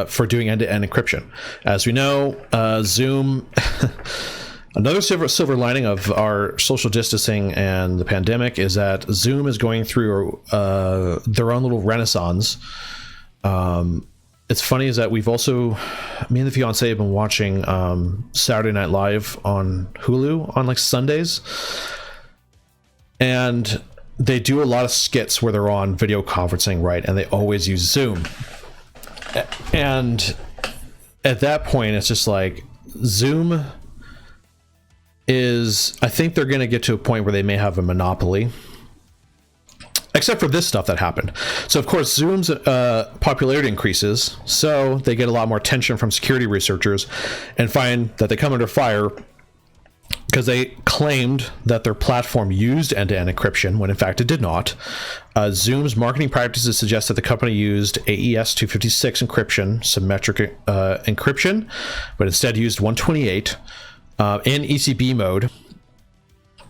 for doing end-to-end encryption. As we know, Zoom another silver lining of our social distancing and the pandemic is that Zoom is going through their own little renaissance. It's funny is that we've also, me and the fiance have been watching Saturday Night Live on Hulu on like Sundays, and they do a lot of skits where they're on video conferencing, right? And they always use Zoom. And at that point, it's just like Zoom is, I think they're going to get to a point where they may have a monopoly, except for this stuff that happened. So of course Zoom's popularity increases, so they get a lot more attention from security researchers and find that they come under fire because they claimed that their platform used end-to-end encryption when in fact it did not. Zoom's marketing practices suggest that the company used AES 256 encryption, symmetric encryption, but instead used 128 in ECB mode,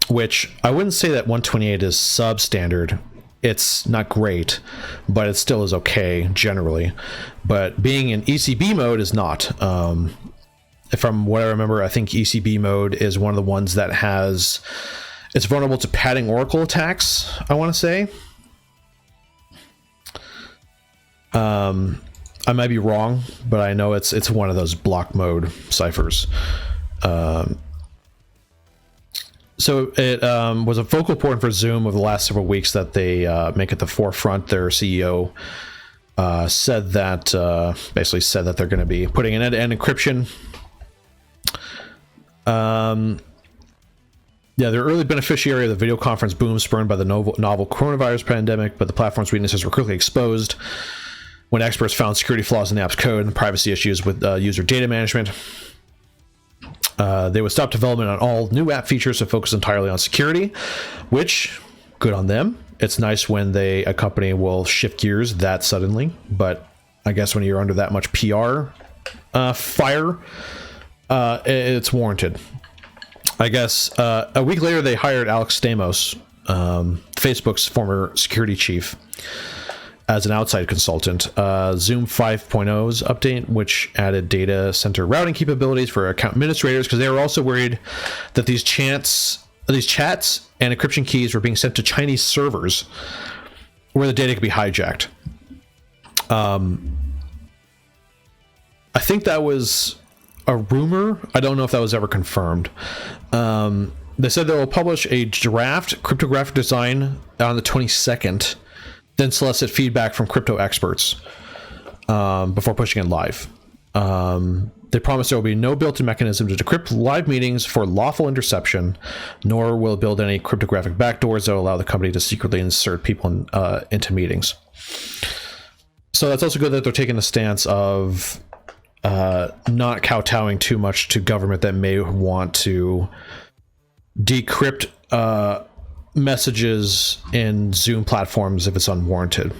which I wouldn't say that 128 is substandard. It's not great, but it still is okay generally. But being in ECB mode is not. From what I remember, I think ECB mode is one of the ones that it's vulnerable to padding oracle attacks, I want to say. I might be wrong, but I know it's one of those block mode ciphers. So it was a focal point for Zoom over the last several weeks that they make at the forefront. Their CEO said that basically said that they're going to be putting an end-to-end encryption. Yeah, they're early beneficiary of the video conference boom spurned by the novel coronavirus pandemic, but the platform's weaknesses were quickly exposed when experts found security flaws in the app's code and privacy issues with user data management. They would stop development on all new app features to focus entirely on security, which, good on them. It's nice when a company will shift gears that suddenly, but I guess when you're under that much PR fire, it's warranted. I guess a week later, they hired Alex Stamos, Facebook's former security chief, as an outside consultant. Zoom 5.0's update, which added data center routing capabilities for account administrators, because they were also worried that these chats and encryption keys were being sent to Chinese servers where the data could be hijacked. I think that was a rumor. I don't know if that was ever confirmed. They said they will publish a draft cryptographic design on the 22nd, then solicit feedback from crypto experts before pushing it live. They promise there will be no built-in mechanism to decrypt live meetings for lawful interception, nor will it build any cryptographic backdoors that will allow the company to secretly insert people into meetings. So that's also good that they're taking the stance of not kowtowing too much to government that may want to decrypt messages in Zoom platforms if it's unwarranted.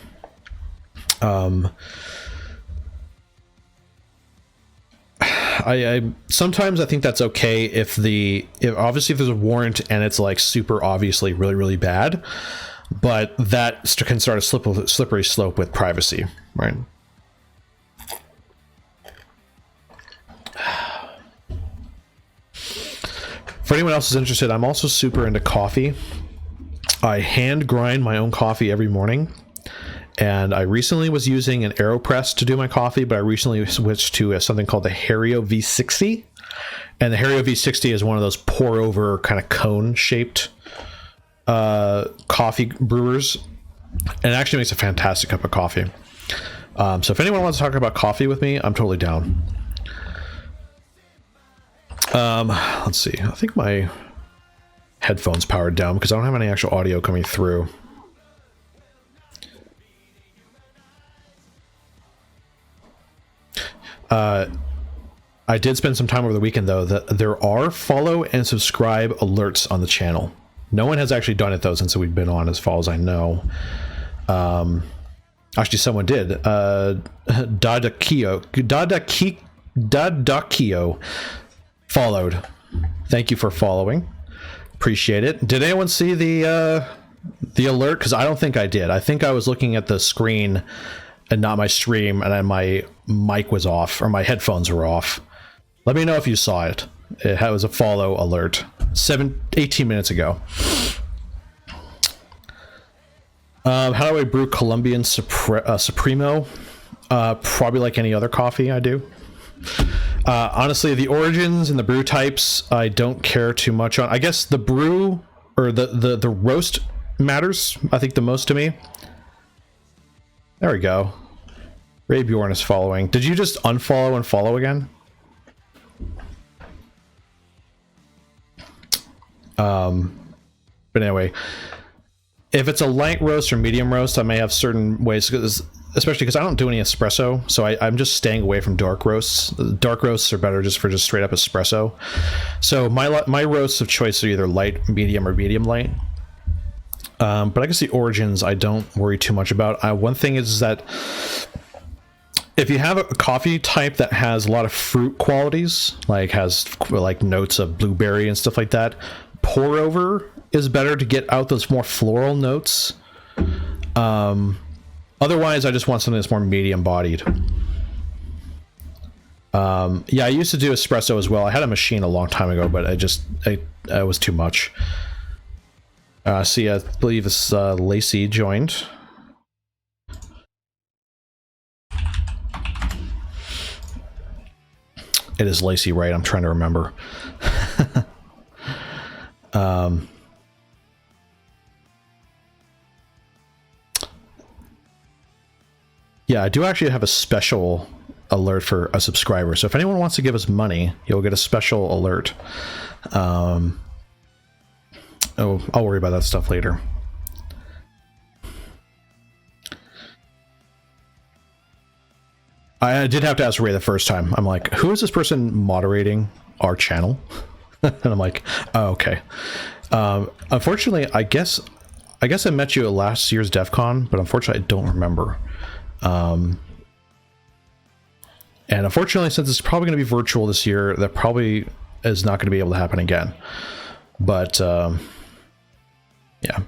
I sometimes I think that's okay if obviously if there's a warrant and it's like super obviously really, really bad, but that can start a slippery slope with privacy, right? For anyone else who's interested, I'm also super into coffee. I hand grind my own coffee every morning, and I recently was using an AeroPress to do my coffee, but I recently switched to something called the Hario V60, and the Hario V60 is one of those pour over kind of cone shaped coffee brewers, and it actually makes a fantastic cup of coffee. So if anyone wants to talk about coffee with me, I'm totally down. Let's see. I think my headphones powered down because I don't have any actual audio coming through. I did spend some time over the weekend, though, that there are follow and subscribe alerts on the channel. No one has actually done it, though, since we've been on, as far as I know. Actually, someone did. Dadakio followed. Thank you for following. Appreciate it. Did anyone see the alert? Because I don't think I did. I think I was looking at the screen and not my stream, and then my mic was off, or my headphones were off. Let me know if you saw it. It was a follow alert 18 minutes ago. How do I brew Colombian Supremo? Probably like any other coffee I do. Honestly, the origins and the brew types I don't care too much on. I guess the brew or the roast matters, I think, the most to me. There we go. Ray Bjorn is following. Did you just unfollow and follow again? But anyway, if it's a light roast or medium roast, I may have certain ways, especially because I don't do any espresso, so I'm just staying away from dark roasts. Dark roasts are better just for straight up espresso. So my roasts of choice are either light, medium, or medium light. But I guess the origins I don't worry too much about. One thing is that if you have a coffee type that has a lot of fruit qualities, has notes of blueberry and stuff like that, pour over is better to get out those more floral notes. Otherwise, I just want something that's more medium bodied. Yeah, I used to do espresso as well. I had a machine a long time ago, but it was too much. See, I believe it's Lacey joined. It is Lacey, right? I'm trying to remember. Yeah, I do actually have a special alert for a subscriber. So if anyone wants to give us money, you'll get a special alert. Oh, I'll worry about that stuff later. I did have to ask Ray the first time. I'm like, who is this person moderating our channel? And I'm like, oh, okay. Unfortunately, I guess I met you at last year's DEF CON, but unfortunately I don't remember. And unfortunately, since it's probably going to be virtual this year, that probably is not going to be able to happen again. But yeah.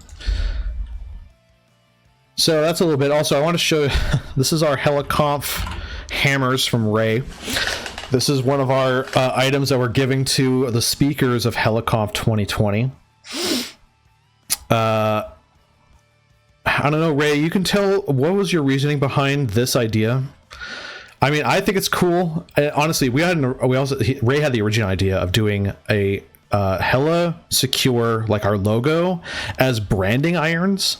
So that's a little bit. Also, I want to show this is our HellaConf hammers from Ray. This is one of our items that we're giving to the speakers of HellaConf 2020. I don't know, Ray, you can tell, what was your reasoning behind this idea? I mean, I think it's cool. Honestly, Ray had the original idea of doing a Hella Secure, like our logo, as branding irons,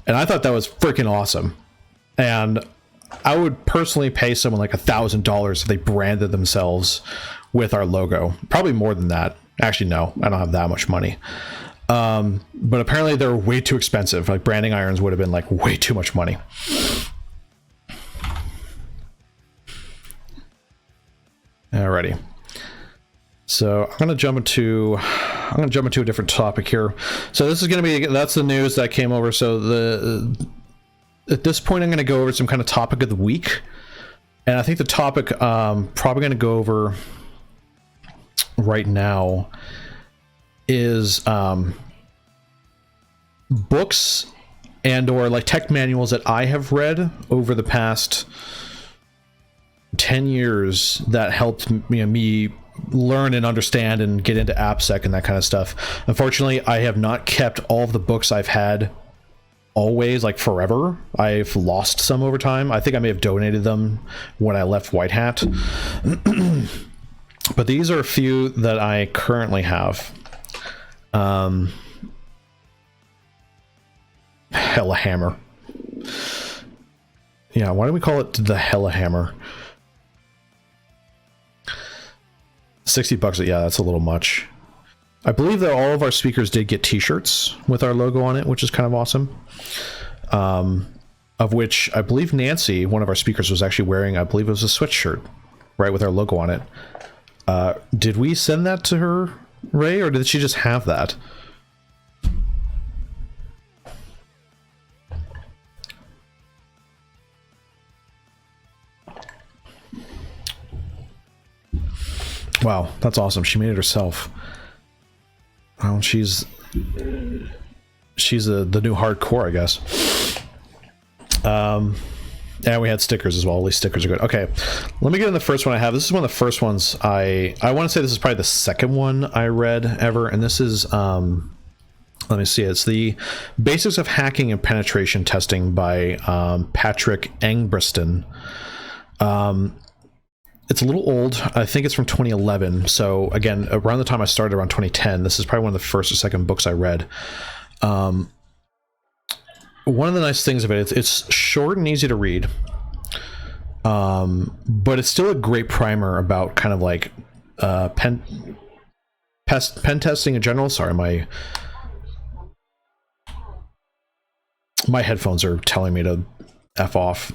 and I thought that was freaking awesome. And I would personally pay someone like $1,000 if they branded themselves with our logo. Probably more than that. Actually, no, I don't have that much money. But apparently they're way too expensive. Like branding irons would have been like way too much money. Alrighty. So I'm gonna jump into a different topic here. So this is gonna be, that's the news that came over. So at this point I'm gonna go over some kind of topic of the week, and I think the topic probably gonna go over right now is books and or like tech manuals that I have read over the past 10 years that helped me learn and understand and get into AppSec and that kind of stuff. Unfortunately, I have not kept all of the books I've had always, like forever. I've lost some over time. I think I may have donated them when I left White Hat. But these are a few that I currently have. Hella Hammer. Yeah, why do we call it the Hella Hammer? $60, yeah, that's a little much. I believe that all of our speakers did get t-shirts with our logo on it, which is kind of awesome. Of which I believe Nancy, one of our speakers, was actually wearing, I believe it was a sweatshirt, right, with our logo on it. Did we send that to her, Ray, or did she just have that? Wow, that's awesome. She made it herself. Well, she's the new hardcore, I guess. And we had stickers as well. At least stickers are good. Okay, let me get in the first one I have. This is one of the first ones I want to say this is probably the second one I read ever, and this is let me see. It's the Basics of Hacking and Penetration Testing by Patrick Engbreston. It's a little old. I think it's from 2011. So again, around the time I started, around 2010, this is probably one of the first or second books I read. One of the nice things of it, it's short and easy to read, but it's still a great primer about kind of like pen testing in general. Sorry, my headphones are telling me to F off.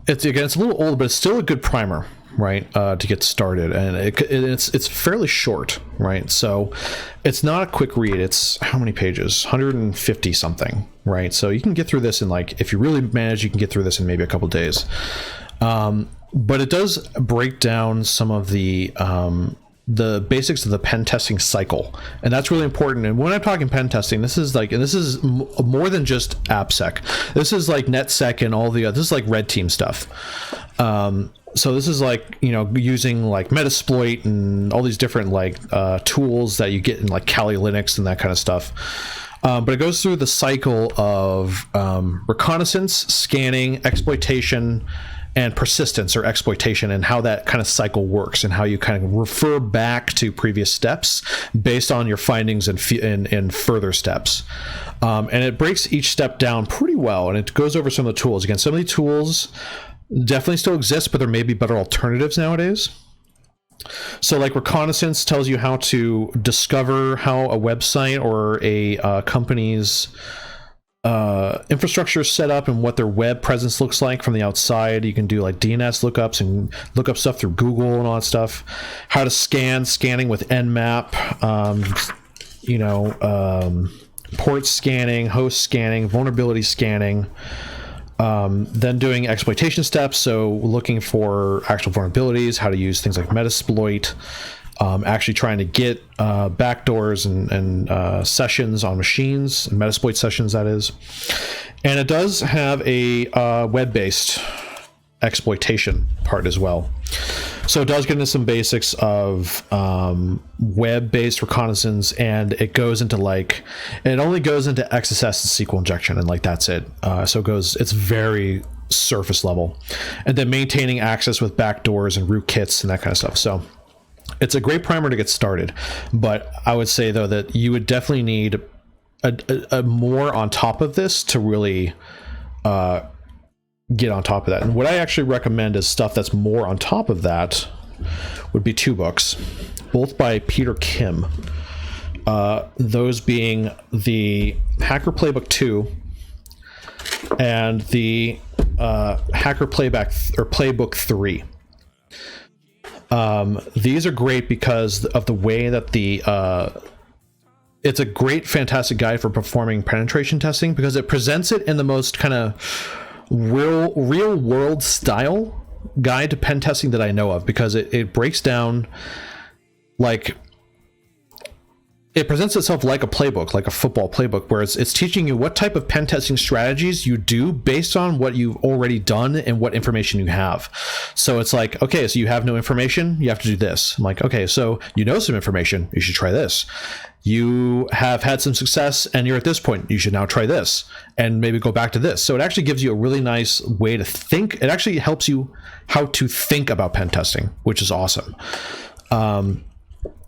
It's a little old, but it's still a good primer, right, to get started, and it's fairly short, right? So it's not a quick read. It's how many pages? 150 something, right? So you can get through this in, like, if you really manage, you can get through this in maybe a couple days. But it does break down some of the basics of the pen testing cycle, and that's really important. And when I'm talking pen testing, this is more than just AppSec. This is like NetSec and all the other. This is like red team stuff. So this is like, you know, using like Metasploit and all these different like tools that you get in like Kali Linux and that kind of stuff. But it goes through the cycle of reconnaissance, scanning, exploitation, and persistence or exploitation, and how that kind of cycle works, and how you kind of refer back to previous steps based on your findings and further steps. And it breaks each step down pretty well, and it goes over some of the tools. Again, some of the tools definitely still exist, but there may be better alternatives nowadays. So like reconnaissance tells you how to discover how a website or a company's infrastructure is set up and what their web presence looks like from the outside. You can do like DNS lookups and look up stuff through Google and all that stuff. How to scanning with Nmap, port scanning, host scanning, vulnerability scanning. Then doing exploitation steps, so looking for actual vulnerabilities, how to use things like Metasploit, actually trying to get backdoors and sessions on machines, Metasploit sessions, that is. And it does have a web-based exploitation part as well. So it does get into some basics of web-based reconnaissance, and it goes into it only goes into XSS and SQL injection, and that's it. So it's very surface level. And then maintaining access with backdoors and rootkits and that kind of stuff. So it's a great primer to get started. But I would say, though, that you would definitely need a more on top of this to really get on top of that. And what I actually recommend is stuff that's more on top of that would be 2 books, both by Peter Kim. Those being the Hacker Playbook 2 and the Hacker Playbook 3. These are great because of the way that it's a great, fantastic guide for performing penetration testing, because it presents it in the most kind of real world style guide to pen testing that I know of, because it breaks down, it presents itself like a playbook, like a football playbook, where it's teaching you what type of pen testing strategies you do based on what you've already done and what information you have. So it's like, okay, so you have no information, you have to do this. I'm like, okay, so you know some information, you should try this. You have had some success and you're at this point, you should now try this and maybe go back to this. So it actually gives you a really nice way to think. It actually helps you how to think about pen testing, which is awesome.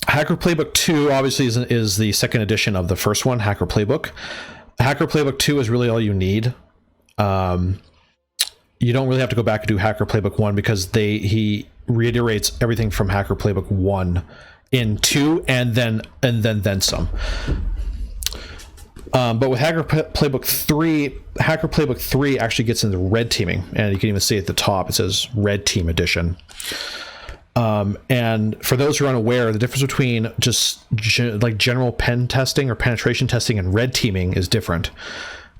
Hacker Playbook 2 obviously is the second edition of the first one, Hacker Playbook. Hacker Playbook 2 is really all you need. You don't really have to go back and do Hacker Playbook 1, because he reiterates everything from Hacker Playbook 1 in 2 and then some. But with Hacker Playbook 3 actually gets into red teaming, and you can even see at the top it says Red Team Edition. And for those who are unaware, the difference between just general pen testing or penetration testing and red teaming is different.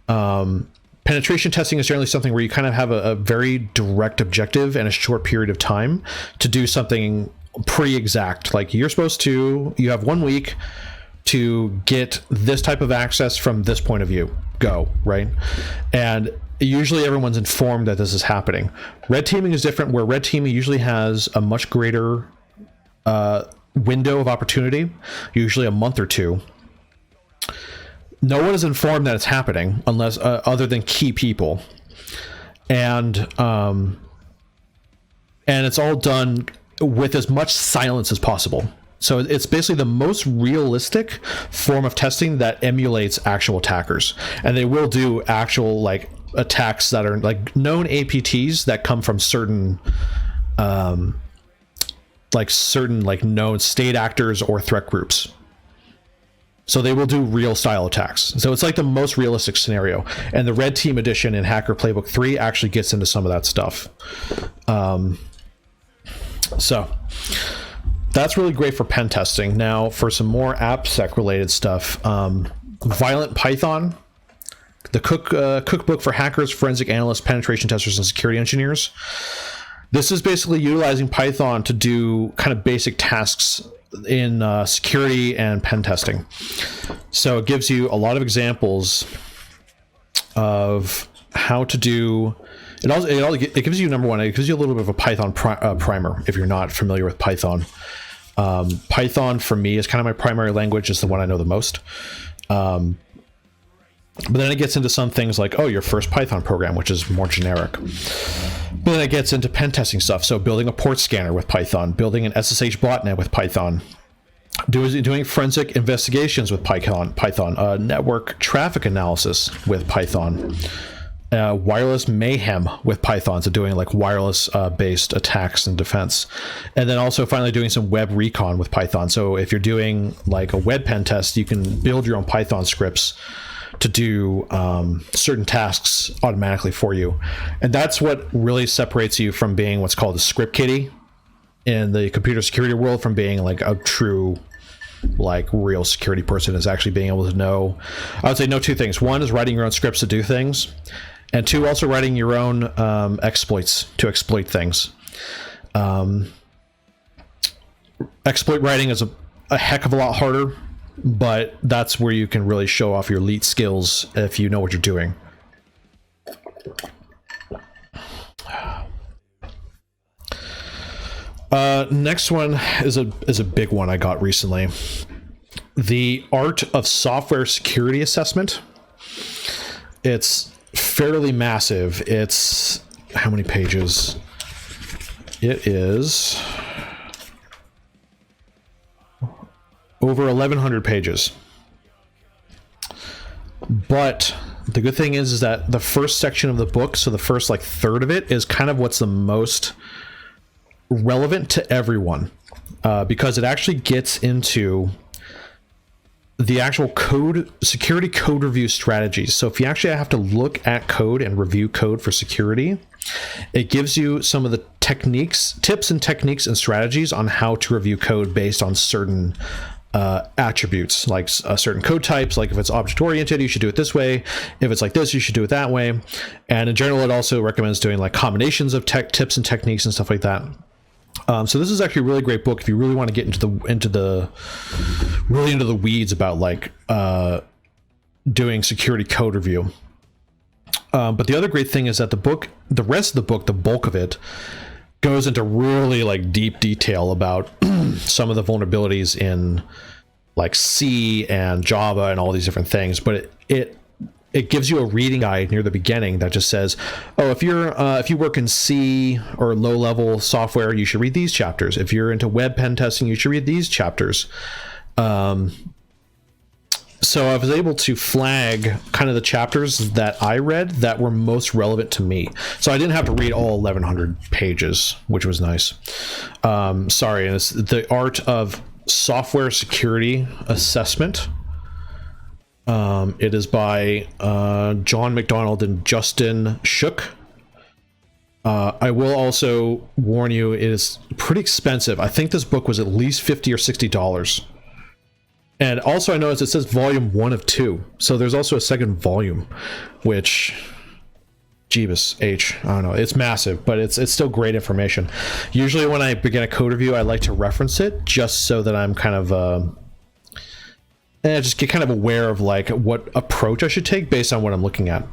Penetration testing is generally something where you kind of have a very direct objective and a short period of time to do something pretty exact. Like you have 1 week to get this type of access from this point of view. Go, right? And usually everyone's informed that this is happening. Red teaming is different, where red teaming usually has a much greater window of opportunity, usually a month or 2. No one is informed that it's happening unless other than key people, and it's all done with as much silence as possible. So it's basically the most realistic form of testing that emulates actual attackers, and they will do actual attacks that are known APTs that come from certain known state actors or threat groups. So they will do real style attacks. So it's like the most realistic scenario. And the Red Team Edition in Hacker Playbook 3 actually gets into some of that stuff. So that's really great for pen testing. Now for some more AppSec related stuff, Violent Python, the cookbook for hackers, forensic analysts, penetration testers, and security engineers. This is basically utilizing Python to do kind of basic tasks in security and pen testing. So it gives you a lot of examples of how to do it. It gives you, number one, it gives you a little bit of a Python primer if you're not familiar with Python. Python for me is kind of my primary language. It's the one I know the most. But then it gets into some things like, oh, your first Python program, which is more generic. But then it gets into pen testing stuff. So building a port scanner with Python, building an SSH botnet with Python, doing forensic investigations with Python, network traffic analysis with Python, wireless mayhem with Python, so doing like wireless based attacks and defense, and then also finally doing some web recon with Python. So if you're doing like a web pen test, you can build your own Python scripts to do certain tasks automatically for you. And that's what really separates you from being what's called a script kiddie in the computer security world, from being like a true, like, real security person, is actually being able to know, I would say know two things. One is writing your own scripts to do things, and two, also writing your own exploits to exploit things. Exploit writing is a heck of a lot harder, but that's where you can really show off your elite skills if you know what you're doing. Next one is a big one I got recently. The Art of Software Security Assessment. It's fairly massive. It's how many pages? It is over 1,100 pages. But the good thing is that the first section of the book, so the first like third of it, is kind of what's the most relevant to everyone, because it actually gets into the actual security code review strategies. So if you actually have to look at code and review code for security, it gives you some of the tips and techniques and strategies on how to review code based on certain attributes, like certain code types. Like if it's object oriented, you should do it this way. If it's like this, you should do it that way. And in general, it also recommends doing like combinations of tips and techniques and stuff like that. So this is actually a really great book if you really want to get into the weeds about like doing security code review. But the other great thing is that the rest of the book, the bulk of it, goes into really like deep detail about some of the vulnerabilities in like C and Java and all these different things. But it gives you a reading guide near the beginning that just says, oh, if you work in C or low level software, you should read these chapters. If you're into web pen testing, you should read these chapters. So I was able to flag kind of the chapters that I read that were most relevant to me. So I didn't have to read all 1,100 pages, which was nice. Sorry, and it's The Art of Software Security Assessment. It is by John McDonald and Justin Shook. I will also warn you, it is pretty expensive. I think this book was at least $50 or $60. And also I noticed it says volume 1 of 2. So there's also a second volume, which, Jeebus H, I don't know. It's massive, but it's still great information. Usually when I begin a code review, I like to reference it just so that I'm kind of just get kind of aware of like what approach I should take based on what I'm looking at.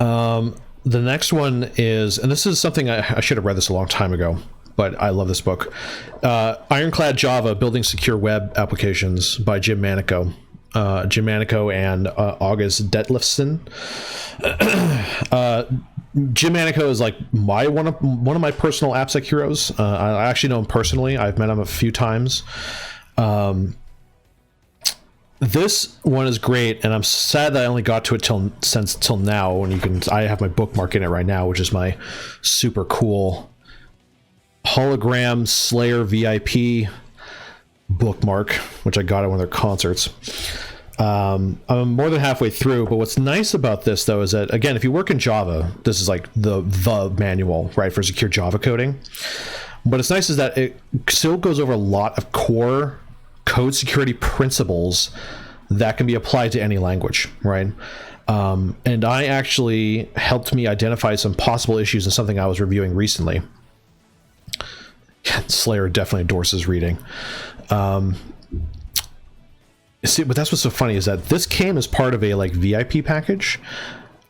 The next one is, and this is something I should have read this a long time ago, but I love this book. Ironclad Java, Building Secure Web Applications by Jim Manico. Jim Manico and August Detlefsen. Jim Manico is like one of my personal AppSec heroes. I actually know him personally. I've met him a few times. This one is great, and I'm sad that I only got to it till now. And I have my bookmark in it right now, which is my super cool hologram Slayer VIP bookmark, which I got at one of their concerts. I'm more than halfway through, but what's nice about this though is that, again, if you work in Java, this is like the manual, right, for secure Java coding. But it's nice is that it still goes over a lot of core code security principles that can be applied to any language, right? And I actually helped me identify some possible issues in something I was reviewing recently. Slayer definitely endorses reading. See, but that's what's so funny is that this came as part of a like VIP package.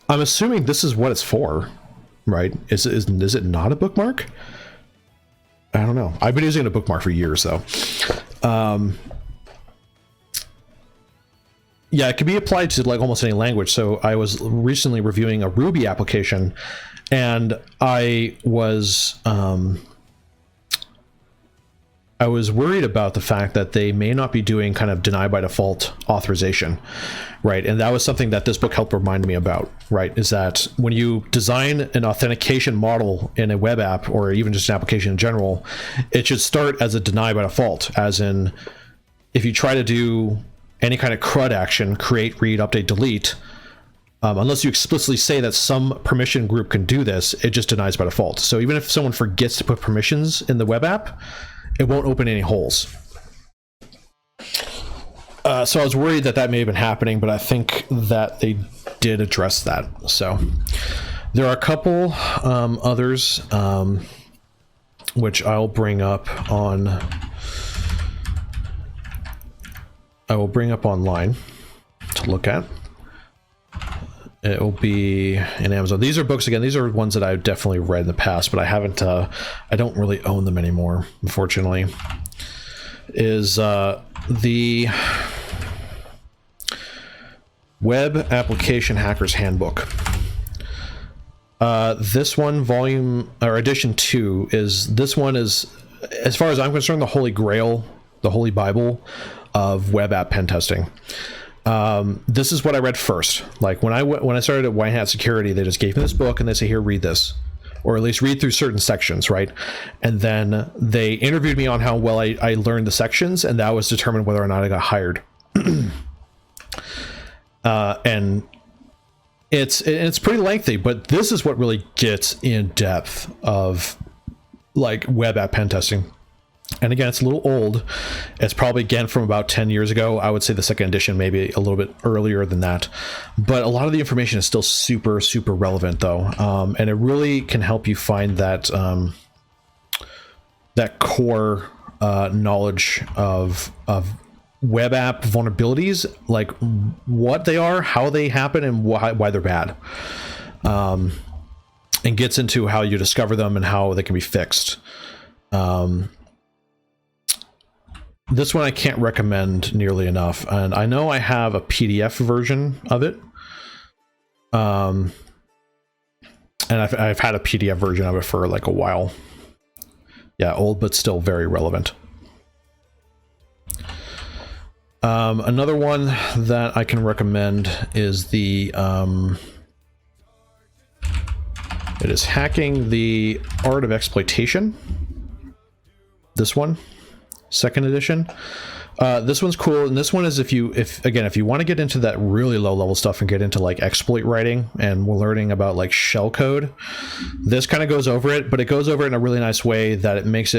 I'm assuming this is what it's for, right? Is it not a bookmark? I don't know. I've been using a bookmark for years though. Yeah, it can be applied to like almost any language. So I was recently reviewing a Ruby application, and I was worried about the fact that they may not be doing kind of deny by default authorization, right? And that was something that this book helped remind me about, right? Is that when you design an authentication model in a web app or even just an application in general, it should start as a deny by default, as in if you try to do any kind of CRUD action, create, read, update, delete, unless you explicitly say that some permission group can do this, it just denies by default. So even if someone forgets to put permissions in the web app, it won't open any holes. So I was worried that that may have been happening, but I think that they did address that. So there are a couple others which I'll bring up on. I will bring up online to look at. It will be in Amazon. These are books, again, these are ones that I've definitely read in the past, but I haven't, I don't really own them anymore, unfortunately. Is the Web Application Hackers Handbook. This one, volume, or edition 2, this one is, as far as I'm concerned, the Holy Grail, the Holy Bible of web app pen testing. This is what I read first. Like when I started at White Hat Security, they just gave me this book and they say, here, read this, or at least read through certain sections, right? And then they interviewed me on how well I learned the sections, and that was determined whether or not I got hired. And it's pretty lengthy, but this is what really gets in depth of like web app pen testing. And again, it's a little old. It's probably, again, from about 10 years ago. I would say the second edition, maybe a little bit earlier than that. But a lot of the information is still super, super relevant, though. And it really can help you find that that core knowledge of web app vulnerabilities, like what they are, how they happen, and why they're bad. And gets into how you discover them and how they can be fixed. This one I can't recommend nearly enough, and I know I have a PDF version of it, and I've had a PDF version of it for like a while. Yeah, old but still very relevant. Another one that I can recommend is the it is Hacking the Art of Exploitation. This one. Second edition. This one's cool, and this one is if you want to get into that really low level stuff and get into like exploit writing and learning about like shell code, this kind of goes over it, but it goes over it in a really nice way that it makes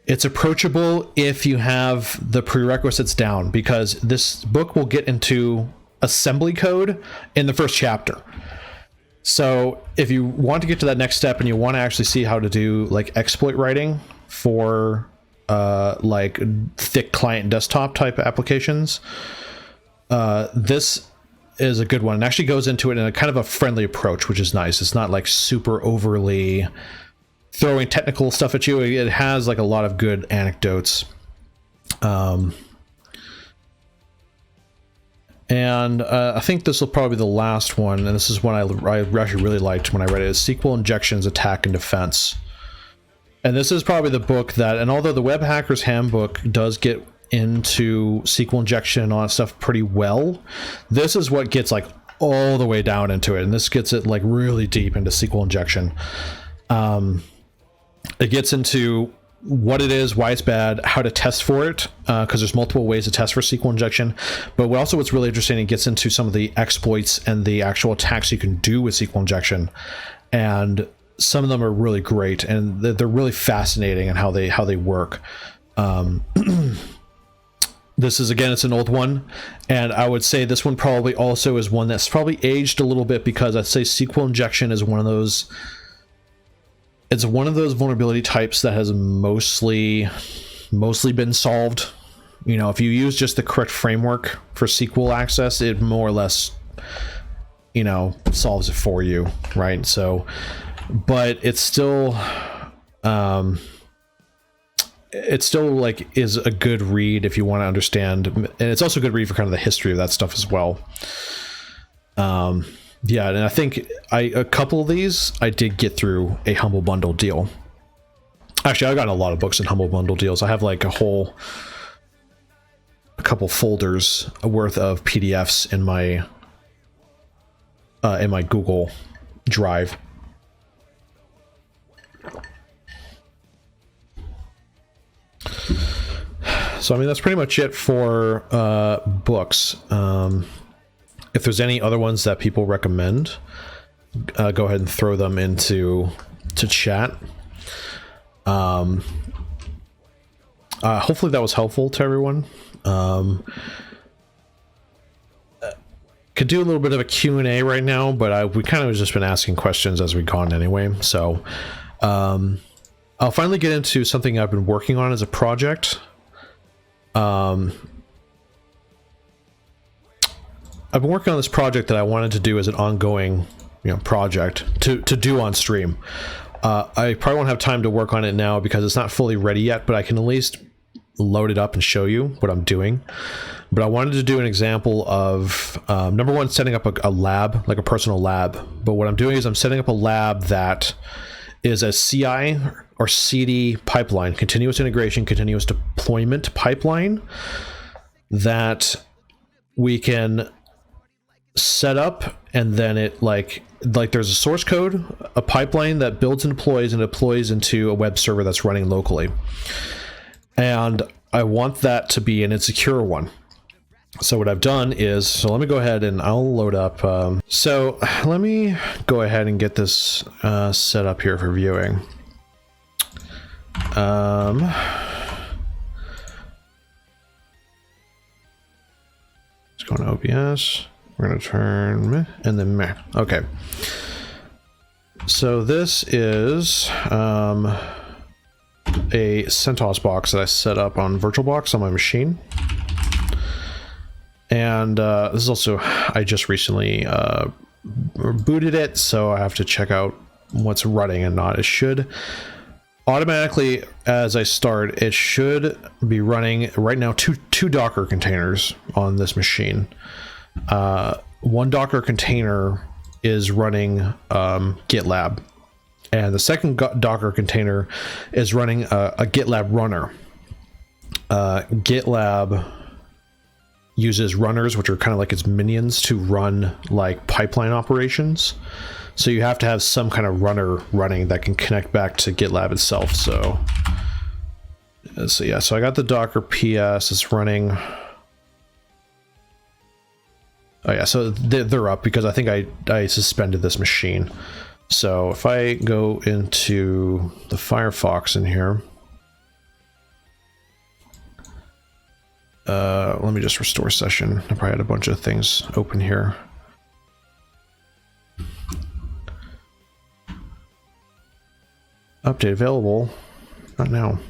it's approachable if you have the prerequisites down, because this book will get into assembly code in the first chapter. So if you want to get to that next step and you want to actually see how to do like exploit writing for like thick client desktop type applications, this is a good one. It actually goes into it in a kind of a friendly approach, which is nice. It's not like super overly throwing technical stuff at you. It has like a lot of good anecdotes. And I think this will probably be the last one, and this is one I actually really liked when I read it, is SQL Injections, Attack and Defense. And this is probably the book that, and although the Web Hacker's Handbook does get into SQL injection and all that stuff pretty well, this is what gets like all the way down into it, and this gets it like really deep into SQL injection. It gets into what it is, why it's bad, how to test for it, because there's multiple ways to test for SQL injection. But what's really interesting, it gets into some of the exploits and the actual attacks you can do with SQL injection, and some of them are really great, and they're really fascinating in how they work. This is, again, it's an old one, and I would say this one probably also is one that's probably aged a little bit, because I'd say SQL injection is one of those. It's one of those vulnerability types that has mostly been solved. You know, if you use just the correct framework for SQL access, it more or less, you know, solves it for you, right? So, but it's still, it still like is a good read if you want to understand, and it's also a good read for kind of the history of that stuff as well. Yeah, and I think a couple of these I did get through a Humble Bundle deal. Actually, I've gotten a lot of books in Humble Bundle deals. I have like a couple folders worth of PDFs in my Google Drive. So I mean, that's pretty much it for books. If there's any other ones that people recommend, go ahead and throw them into chat. Hopefully that was helpful to everyone. Could do a little bit of a Q&A right now, but we kind of just been asking questions as we've gone anyway. So I'll finally get into something I've been working on as a project. I've been working on this project that I wanted to do as an ongoing, project to do on stream. I probably won't have time to work on it now because it's not fully ready yet, but I can at least load it up and show you what I'm doing. But I wanted to do an example of, number one, setting up a lab, like a personal lab. But what I'm doing is I'm setting up a lab that is a CI or CD pipeline, continuous integration, continuous deployment pipeline that we can set up, and then it like there's a source code, a pipeline that builds and deploys into a web server that's running locally. And I want that to be an insecure one. So what I've done is, so let me go ahead and I'll load up. So let me go ahead and get this set up here for viewing. Let's go to OBS. We're going to turn meh and then meh. Okay. So this is a CentOS box that I set up on VirtualBox on my machine. And this is also, I just recently booted it, so I have to check out what's running and not. It should automatically, as I start, it should be running right now two Docker containers on this machine. One Docker container is running GitLab, and the second Docker container is running a GitLab runner. GitLab uses runners, which are kind of like its minions, to run like pipeline operations. So you have to have some kind of runner running that can connect back to GitLab itself. So yeah, so I got the Docker PS, it's running. Oh yeah, so they're up because I think I suspended this machine. So if I go into the Firefox in here, let me just restore session. I probably had a bunch of things open here. Update available. Not now.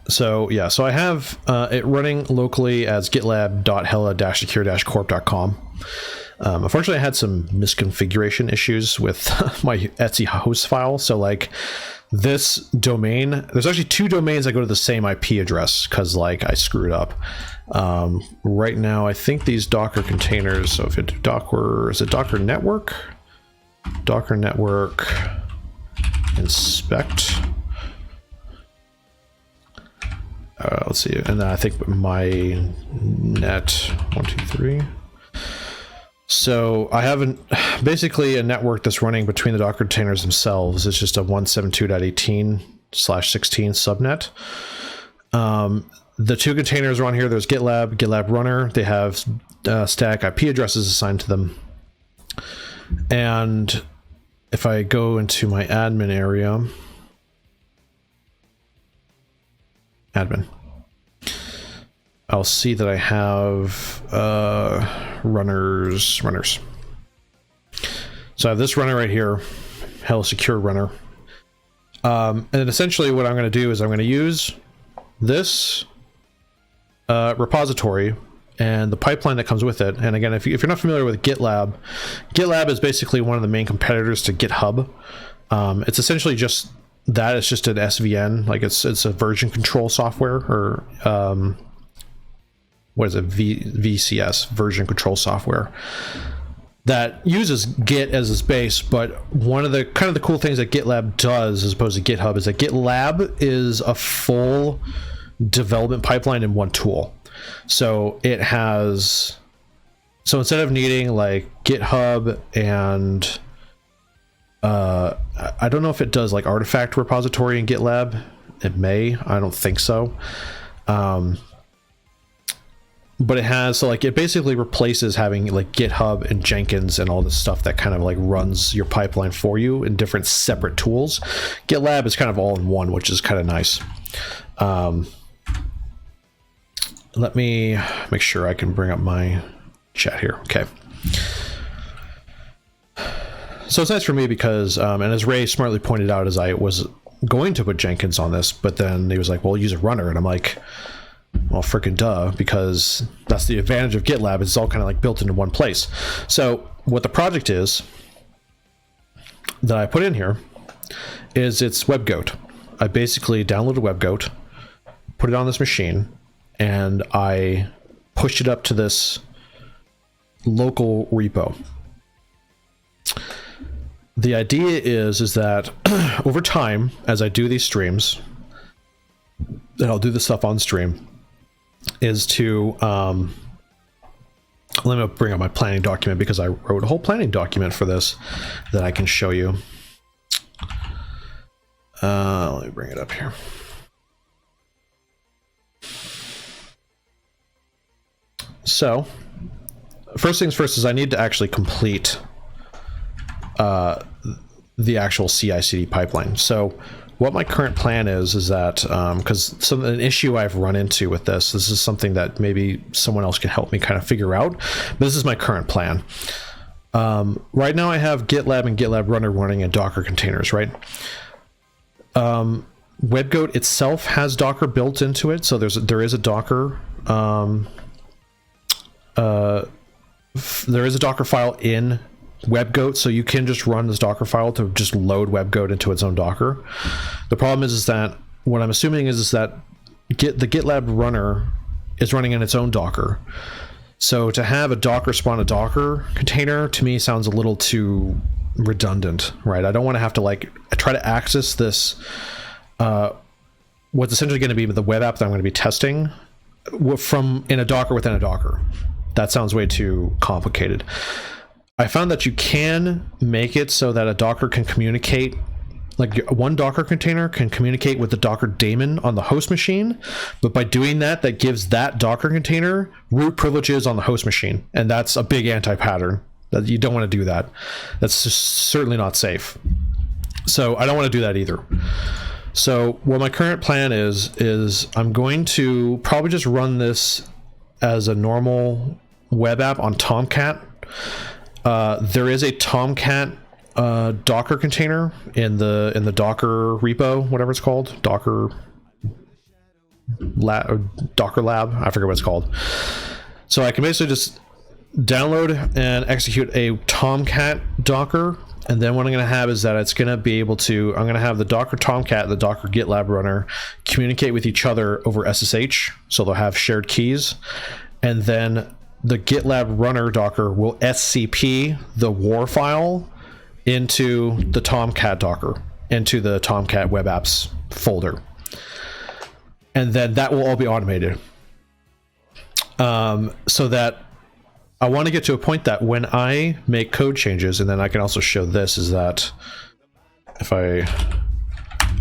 So yeah, so I have it running locally as gitlab.hella-secure-corp.com. Unfortunately, I had some misconfiguration issues with my Etsy host file. So like this domain, there's actually two domains that go to the same IP address because like I screwed up. Right now, I think these Docker containers, so if it Docker, is it Docker network? Docker network inspect. Let's see, and then I think my net 123. So I have basically a network that's running between the Docker containers themselves. It's just a 172.18/16 subnet. The two containers are on here. There's GitLab, GitLab runner. They have static IP addresses assigned to them. And if I go into my admin area, admin, I'll see that I have runners. So I have this runner right here, HellaSecure runner. And then essentially what I'm going to do is I'm going to use this repository and the pipeline that comes with it. And again, if you're not familiar with GitLab, GitLab is basically one of the main competitors to GitHub. It's essentially just that is just an SVN, like it's a version control software, or what is it, VCS, version control software, that uses Git as its base. But one of the kind of the cool things that GitLab does as opposed to GitHub is that GitLab is a full development pipeline in one tool. So it has, so instead of needing like GitHub and I don't know if it does like artifact repository in GitLab. It may, I don't think so. But it has, so like it basically replaces having like GitHub and Jenkins and all this stuff that kind of like runs your pipeline for you in different separate tools. GitLab is kind of all in one, which is kind of nice. Let me make sure I can bring up my chat here. Okay. So it's nice for me because, and as Ray smartly pointed out, as I was going to put Jenkins on this, but then he was like, well, use a runner. And I'm like, well, freaking duh, because that's the advantage of GitLab. It's all kind of like built into one place. So what the project is that I put in here is it's WebGoat. I basically downloaded WebGoat, put it on this machine, and I pushed it up to this local repo. The idea is that over time, as I do these streams, and I'll do the stuff on stream, is to let me bring up my planning document, because I wrote a whole planning document for this that I can show you. Let me bring it up here. So first things first is I need to actually complete the actual CI/CD pipeline. So what my current plan is that, because an issue I've run into with this is something that maybe someone else can help me kind of figure out, but this is my current plan. Right now I have GitLab and GitLab Runner running in Docker containers, right? WebGoat itself has Docker built into it, so there is a Docker there is a Docker file in WebGoat, so you can just run this Docker file to just load WebGoat into its own Docker. The problem is that what I'm assuming is that the GitLab runner is running in its own Docker. So to have a Docker spawn a Docker container, to me sounds a little too redundant, right? I don't want to have to like try to access this what's essentially going to be the web app that I'm going to be testing from in a Docker within a Docker. That sounds way too complicated. I found that you can make it so that a Docker can communicate, like one Docker container can communicate with the Docker daemon on the host machine, but by doing that, that gives that Docker container root privileges on the host machine, and that's a big anti-pattern. That you don't want to do that. That's just certainly not safe. So I don't want to do that either. So what my current plan is I'm going to probably just run this as a normal web app on Tomcat. There is a Tomcat Docker container in the Docker repo, whatever it's called, Docker Lab, I forget what it's called. So I can basically just download and execute a Tomcat Docker, and then what I'm going to have is that it's going to be able to, I'm going to have the Docker Tomcat and the Docker GitLab runner communicate with each other over SSH, so they'll have shared keys, and then the GitLab runner Docker will SCP the war file into the Tomcat Docker, into the Tomcat web apps folder. And then that will all be automated. So that I want to get to a point that when I make code changes, and then I can also show this, is that if I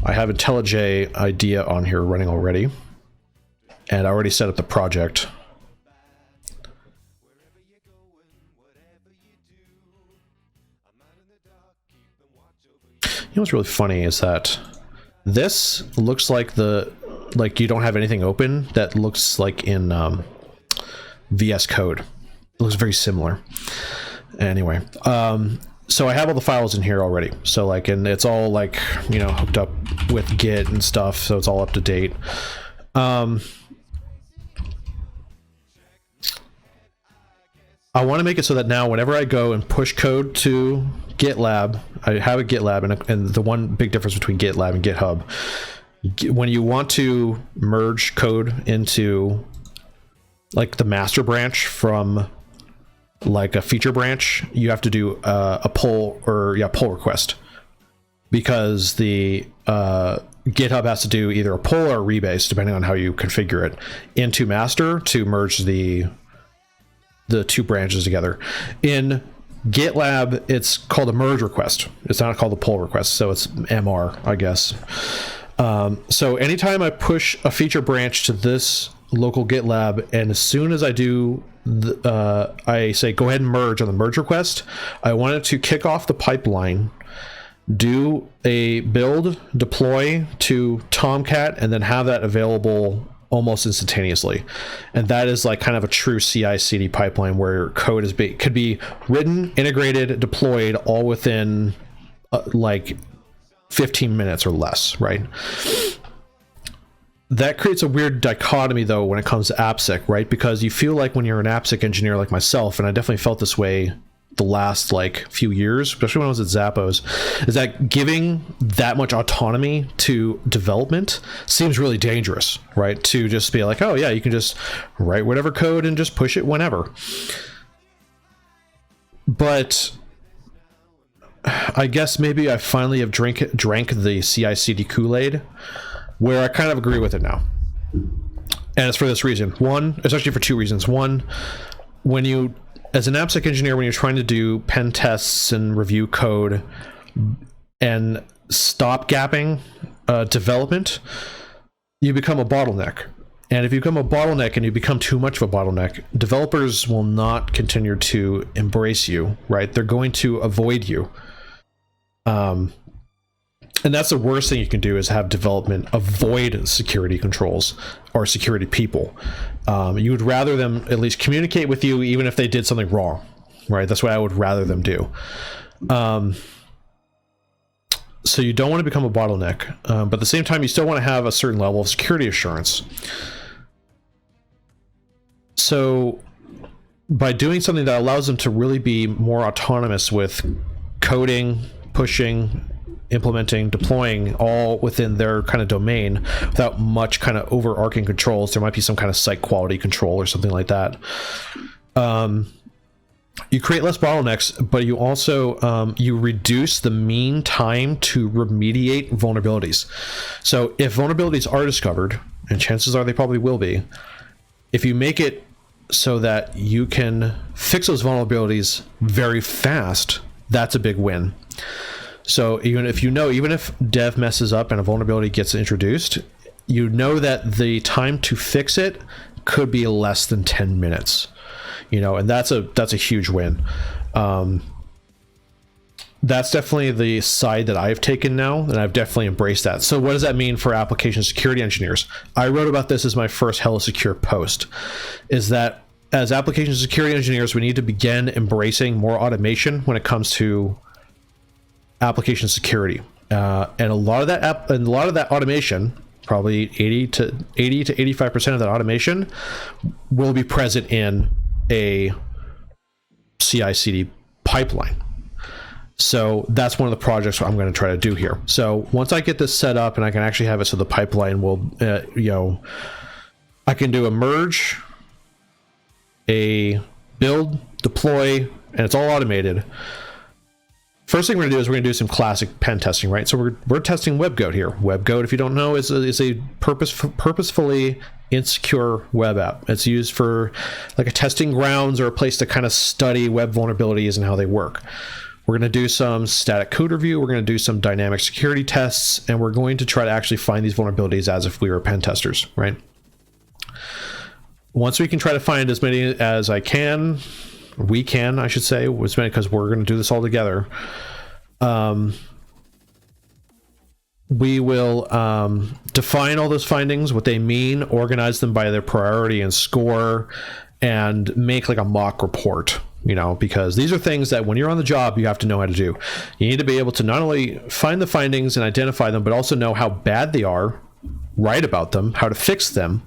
have IntelliJ IDEA on here running already, and I already set up the project. You know what's really funny is that this looks like you don't have anything open that looks like in VS Code. It looks very similar. Anyway, so I have all the files in here already. So like, and it's all like, you know, hooked up with Git and stuff, so it's all up to date. I want to make it so that now whenever I go and push code to GitLab, I have a GitLab, and the one big difference between GitLab and GitHub, when you want to merge code into like the master branch from like a feature branch, you have to do a pull request, because the GitHub has to do either a pull or a rebase, depending on how you configure it, into master to merge the two branches together. In GitLab, it's called a merge request. It's not called a pull request, so it's MR, I guess. So anytime I push a feature branch to this local GitLab, and as soon as I do, I say go ahead and merge on the merge request, I want it to kick off the pipeline, do a build, deploy to Tomcat, and then have that available almost instantaneously. And that is like kind of a true CI/CD pipeline where code could be written, integrated, deployed all within like 15 minutes or less, right? That creates a weird dichotomy though when it comes to AppSec, right? Because you feel like when you're an AppSec engineer like myself, and I definitely felt this way the last like few years, especially when I was at Zappos, is that giving that much autonomy to development seems really dangerous, right? To just be like, oh yeah, you can just write whatever code and just push it whenever. But I guess maybe I finally have drank the CI/CD Kool-Aid, where I kind of agree with it now. And it's for this reason. One, it's actually for two reasons. One, when you, as an AppSec engineer, when you're trying to do pen tests and review code and stop gapping development, you become a bottleneck. And if you become a bottleneck and you become too much of a bottleneck, developers will not continue to embrace you, right? They're going to avoid you. And that's the worst thing you can do, is have development avoid security controls or security people. You would rather them at least communicate with you even if they did something wrong, right? That's what I would rather them do. So you don't want to become a bottleneck, but at the same time, you still want to have a certain level of security assurance. So by doing something that allows them to really be more autonomous with coding, pushing, implementing, deploying, all within their kind of domain without much kind of overarching controls. There might be some kind of site quality control or something like that. You create less bottlenecks, but you also you reduce the mean time to remediate vulnerabilities. So if vulnerabilities are discovered, and chances are they probably will be, if you make it so that you can fix those vulnerabilities very fast, that's a big win. So even if dev messes up and a vulnerability gets introduced, you know that the time to fix it could be less than 10 minutes, and that's a huge win. That's definitely the side that I've taken now, and I've definitely embraced that. So what does that mean for application security engineers? I wrote about this as my first HellaSecure post, is that as application security engineers, we need to begin embracing more automation when it comes to application security, and a lot of that automation, probably 80 to 85% of that automation, will be present in a CI/CD pipeline. So that's one of the projects I'm going to try to do here. So once I get this set up and I can actually have it so the pipeline will, I can do a merge, a build, deploy, and it's all automated. First thing we're going to do is we're going to do some classic pen testing, right? So we're testing WebGoat here. WebGoat, if you don't know, is a purposefully insecure web app. It's used for like a testing grounds or a place to kind of study web vulnerabilities and how they work. We're going to do some static code review. We're going to do some dynamic security tests, and we're going to try to actually find these vulnerabilities as if we were pen testers, right? Once we can try to find as many as I can, I should say, because we're going to do this all together. We will define all those findings, what they mean, organize them by their priority and score, and make like a mock report, because these are things that when you're on the job, you have to know how to do. You need to be able to not only find the findings and identify them, but also know how bad they are, write about them, how to fix them,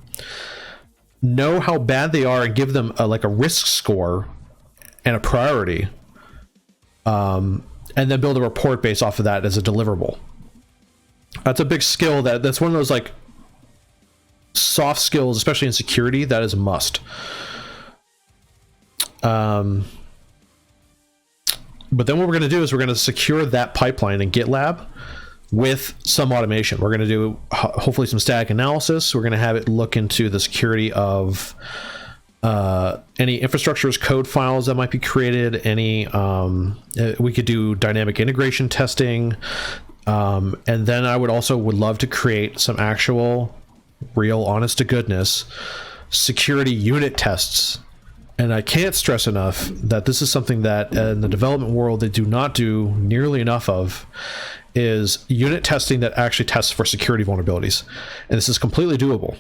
know how bad they are, and give them a risk score and a priority. And and then build a report based off of that as a deliverable. That's a big skill. That's one of those like soft skills, especially in security, that is a must. But then what we're going to do is we're going to secure that pipeline in GitLab with some automation. We're going to do hopefully some static analysis. We're going to have it look into the security of any infrastructure as code files that might be created. We could do dynamic integration testing. And then I would love to create some actual, real, honest to goodness security unit tests. And I can't stress enough that this is something that in the development world they do not do nearly enough of, is unit testing that actually tests for security vulnerabilities. And this is completely doable.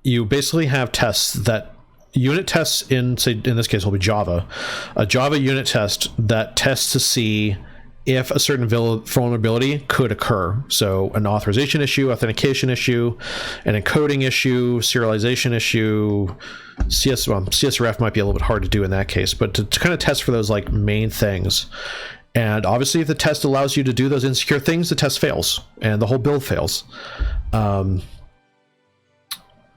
You basically have unit tests in, say, in this case will be Java, a Java unit test that tests to see if a certain vulnerability could occur. So an authorization issue, authentication issue, an encoding issue, serialization issue, CSRF might be a little bit hard to do in that case, but to kind of test for those like main things. And obviously if the test allows you to do those insecure things, the test fails and the whole build fails.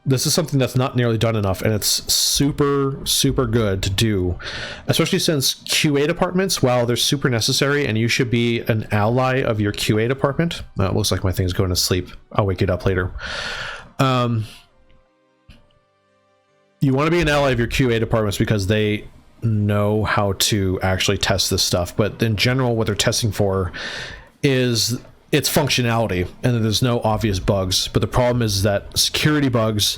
This is something that's not nearly done enough, and it's super, super good to do, especially since QA departments, while they're super necessary, and you should be an ally of your QA department. It looks like my thing's going to sleep. I'll wake it up later. You want to be an ally of your QA departments because they know how to actually test this stuff. But in general, what they're testing for is its functionality, and there's no obvious bugs. But the problem is that security bugs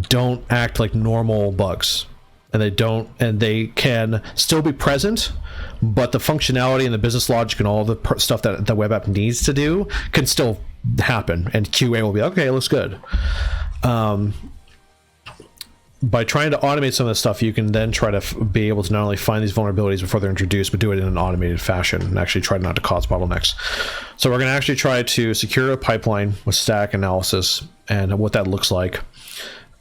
don't act like normal bugs, and they can still be present, but the functionality and the business logic and all the stuff that the web app needs to do can still happen, and QA will be okay, it looks good. By trying to automate some of this stuff, you can then try to be able to not only find these vulnerabilities before they're introduced, but do it in an automated fashion and actually try not to cause bottlenecks. So we're going to actually try to secure a pipeline with static analysis and what that looks like.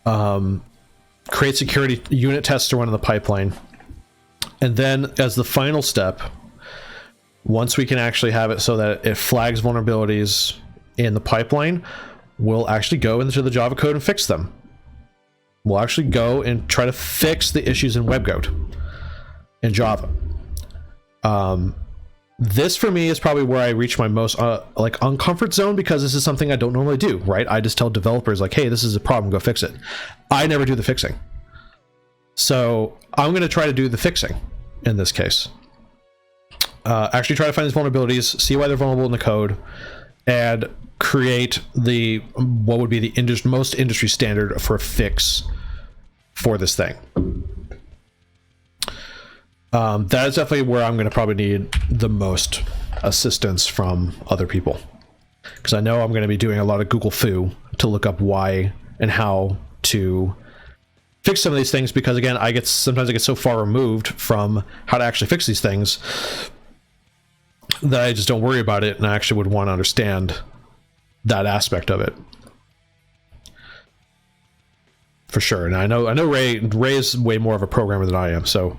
Create security unit tests to run in the pipeline. And then as the final step, once we can actually have it so that it flags vulnerabilities in the pipeline, we'll actually go into the Java code and fix them. We'll actually go and try to fix the issues in WebGoat in Java. This for me is probably where I reach my most uncomfort zone, because this is something I don't normally do, right? I just tell developers like, hey, this is a problem, go fix it. I never do the fixing. So I'm going to try to do the fixing in this case. Actually try to find these vulnerabilities, see why they're vulnerable in the code, and create what would be the most industry standard for a fix for this thing. That is definitely where I'm going to probably need the most assistance from other people, because I know I'm going to be doing a lot of Google foo to look up why and how to fix some of these things, because again, sometimes I get so far removed from how to actually fix these things that I just don't worry about it, and I actually would want to understand that aspect of it for sure. And I know Ray is way more of a programmer than I am, so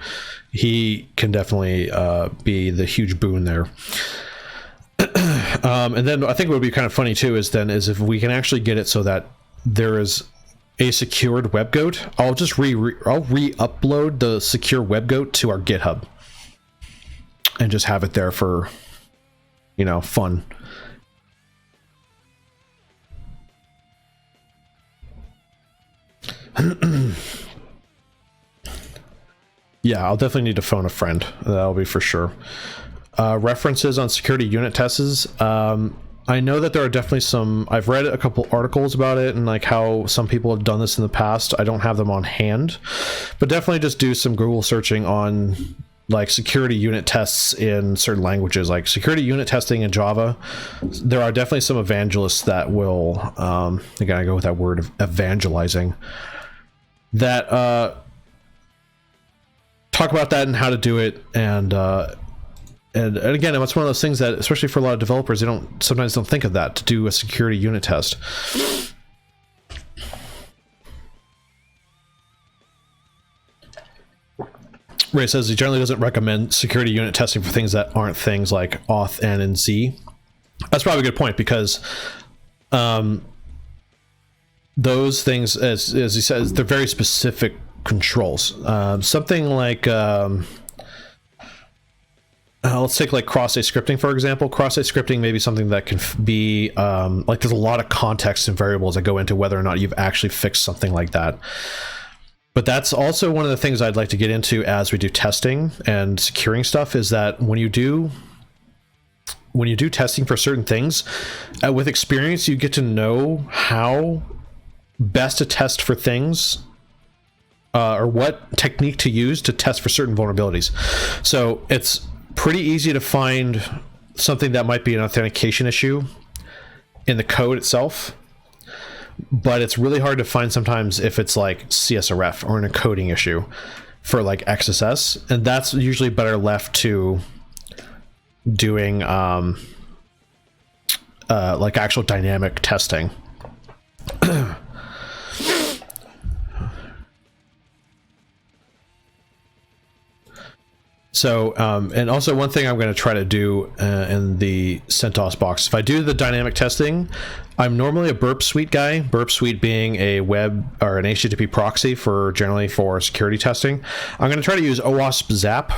he can definitely be the huge boon there. And then I think what would be kind of funny too is if we can actually get it so that there is a secured WebGoat, I'll just re-upload the secure WebGoat to our GitHub and just have it there for, fun. Yeah, I'll definitely need to phone a friend. That'll be for sure. References on security unit tests. I know that there are definitely some. I've read a couple articles about it and like how some people have done this in the past. I don't have them on hand, but definitely just do some Google searching on like security unit tests in certain languages, like security unit testing in Java. There are definitely some evangelists that will, again, I go with that word of evangelizing, that talk about that and how to do it. And again, it's one of those things that, especially for a lot of developers, they sometimes don't think of that, to do a security unit test. Ray says he generally doesn't recommend security unit testing for things that aren't things like auth, N, and Z. That's probably a good point, because those things, as he says, they're very specific controls. Something like let's take like cross-site scripting, for example. Cross-site scripting may be something that can be like, there's a lot of context and variables that go into whether or not you've actually fixed something like that. But that's also one of the things I'd like to get into as we do testing and securing stuff, is that when you do testing for certain things, with experience, you get to know how best to test for things, or what technique to use to test for certain vulnerabilities. So it's pretty easy to find something that might be an authentication issue in the code itself, but it's really hard to find sometimes if it's like CSRF or an encoding issue for like XSS, and that's usually better left to doing like actual dynamic testing. So, and also one thing I'm going to try to do in the CentOS box, if I do the dynamic testing, I'm normally a Burp Suite guy, Burp Suite being a web or an HTTP proxy for generally for security testing. I'm going to try to use OWASP Zap,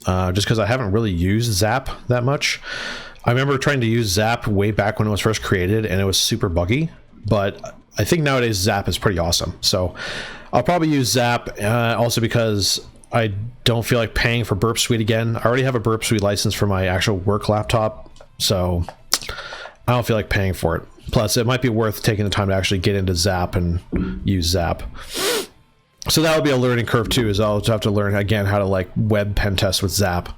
just because I haven't really used Zap that much. I remember trying to use Zap way back when it was first created, and it was super buggy, but I think nowadays Zap is pretty awesome. So I'll probably use Zap, also because I don't feel like paying for Burp Suite again. I already have a Burp Suite license for my actual work laptop, so I don't feel like paying for it. Plus, it might be worth taking the time to actually get into Zap and use Zap. So that would be a learning curve too, is I'll have to learn again how to like web pen test with Zap.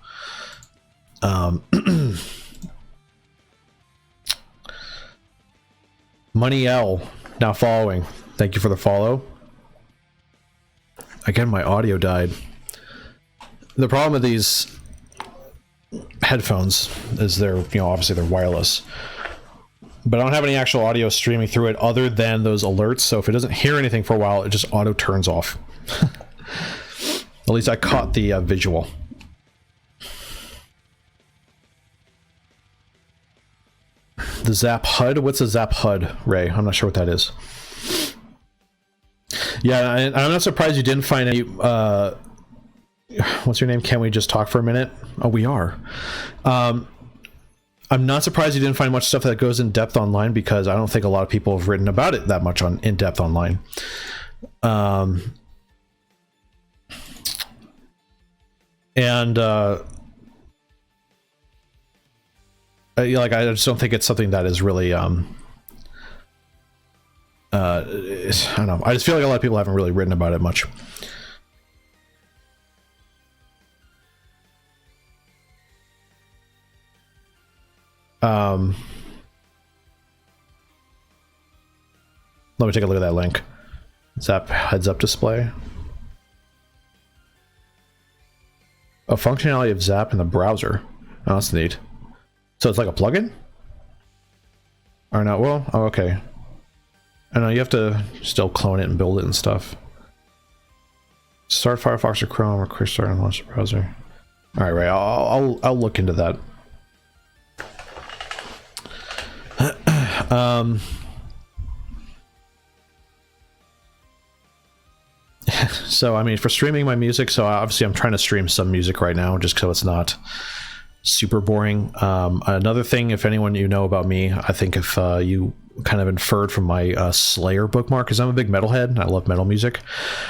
Money L now following. Thank you for the follow. Again, my audio died. The problem with these headphones is they're, obviously they're wireless, but I don't have any actual audio streaming through it other than those alerts. So if it doesn't hear anything for a while, it just auto turns off. At least I caught the visual. The Zap HUD? What's a Zap HUD, Ray? I'm not sure what that is. Yeah, and I'm not surprised you didn't find any... what's your name? Can we just talk for a minute? Oh, we are. I'm not surprised you didn't find much stuff that goes in depth online, because I don't think a lot of people have written about it that much on in depth online. Like, I just don't think it's something that is really I don't know. I just feel like a lot of people haven't really written about it much. Let me take a look at that link. Zap heads up display. A functionality of Zap in the browser. Oh, that's neat. So it's like a plugin? Or not? Well, oh, okay. I know you have to still clone it and build it and stuff. Start Firefox or Chrome or quick start and launch the browser. All right, right. I'll look into that. So I mean, for streaming my music, so obviously I'm trying to stream some music right now, just so it's not super boring. Another thing, if anyone about me, I think if you kind of inferred from my Slayer bookmark, because I'm a big metalhead and I love metal music.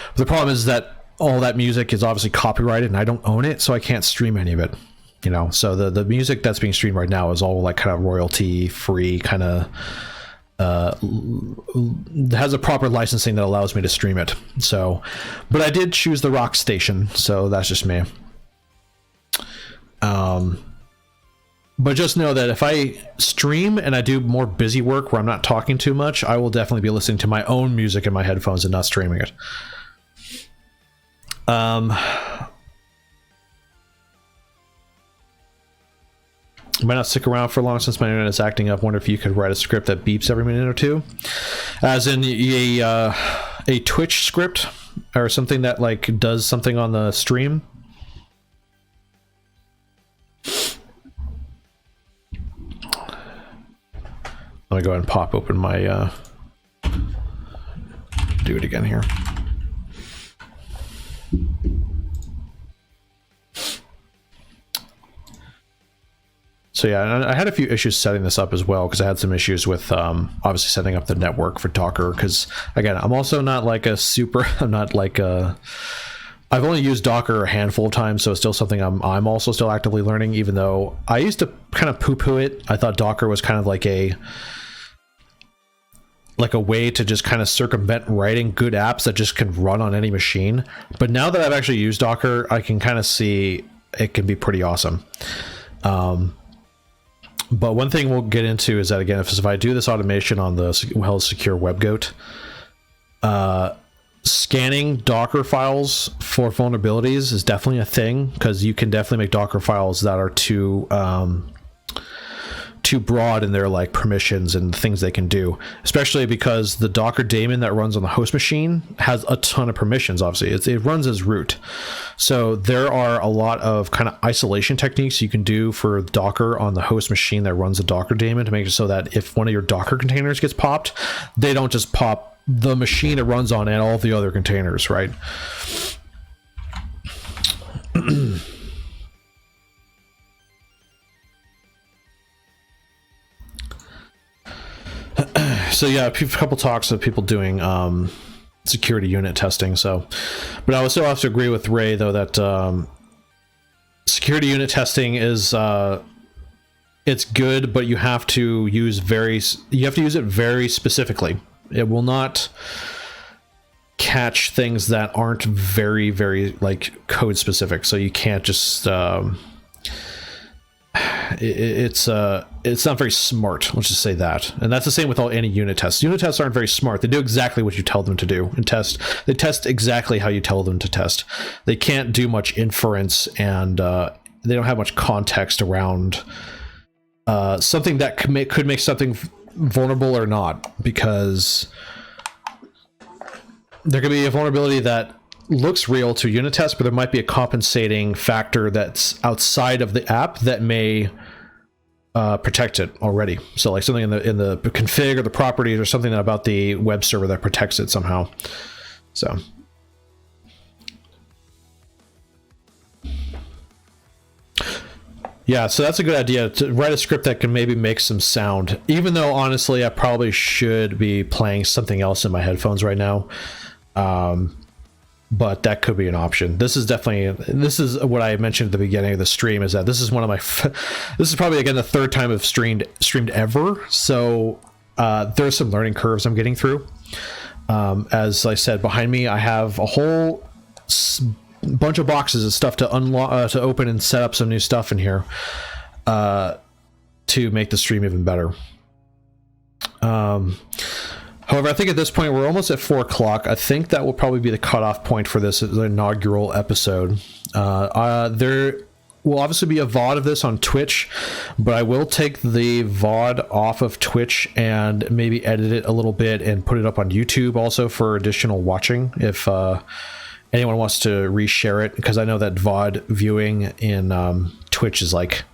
But the problem is that all that music is obviously copyrighted and I don't own it, so I can't stream any of it. So the music that's being streamed right now is all like kind of royalty free, kind of has a proper licensing that allows me to stream it. So, but I did choose the Rock Station, so that's just me. But just know that if I stream and I do more busy work where I'm not talking too much, I will definitely be listening to my own music in my headphones and not streaming it. I might not stick around for long since my internet is acting up. Wonder if you could write a script that beeps every minute or two, as in a Twitch script or something that like does something on the stream. Let me go ahead and pop open my, do it again here. So yeah, I had a few issues setting this up as well, because I had some issues with obviously setting up the network for Docker, because again, I'm also not like a super, I'm not like a, I've only used Docker a handful of times, so it's still something I'm also still actively learning, even though I used to kind of poo-poo it. I thought Docker was kind of like a way to just kind of circumvent writing good apps that just can run on any machine. But now that I've actually used Docker, I can kind of see it can be pretty awesome. But one thing we'll get into is that, again, if I do this automation on the secure WebGoat, scanning Docker files for vulnerabilities is definitely a thing, because you can definitely make Docker files that are too broad in their like permissions and things they can do, especially because the Docker daemon that runs on the host machine has a ton of permissions. Obviously it runs as root, so there are a lot of kind of isolation techniques you can do for Docker on the host machine that runs the Docker daemon to make it so that if one of your Docker containers gets popped, they don't just pop the machine it runs on and all the other containers, right? So yeah, a couple talks of people doing security unit testing. So, but I would still have to agree with Ray though that security unit testing is it's good, but you have to use it very specifically. It will not catch things that aren't very, very like code specific. So you can't just it's not very smart, let's just say that. And that's the same with any unit tests. Unit tests aren't very smart. They do exactly what you tell them to do and test. They test exactly how you tell them to test. They can't do much inference, and they don't have much context around something that could make something vulnerable or not, because there could be a vulnerability that looks real to unit test, but there might be a compensating factor that's outside of the app that may protect it already. So like something in the config or the properties or something about the web server that protects it somehow. So yeah, so that's a good idea, to write a script that can maybe make some sound, even though honestly I probably should be playing something else in my headphones right now. But that could be an option. This is what I mentioned at the beginning of the stream, is that this is one of my this is probably again the third time I've streamed ever, so there's some learning curves I'm getting through. As I said, behind me I have a whole bunch of boxes of stuff to unlock, to open and set up some new stuff in here to make the stream even better. However, I think at this point we're almost at 4 o'clock. I think that will probably be the cutoff point for this inaugural episode. There will obviously be a VOD of this on Twitch, but I will take the VOD off of Twitch and maybe edit it a little bit and put it up on YouTube also for additional watching if anyone wants to reshare it, because I know that VOD viewing in Twitch is like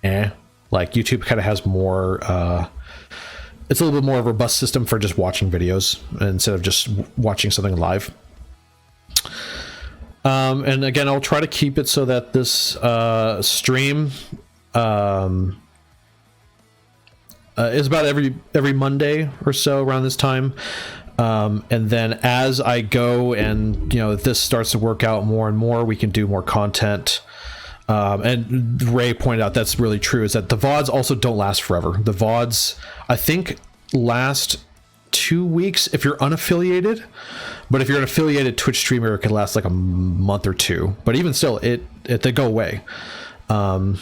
YouTube kind of has more it's a little bit more of a robust system for just watching videos instead of just watching something live. And again, I'll try to keep it so that this stream is about every Monday or so around this time. And then as I go and if this starts to work out more and more, we can do more content. And Ray pointed out that's really true, is that the VODs also don't last forever. The VODs, I think, last 2 weeks if you're unaffiliated, but if you're an affiliated Twitch streamer, it can last like a month or two. But even still, they go away. And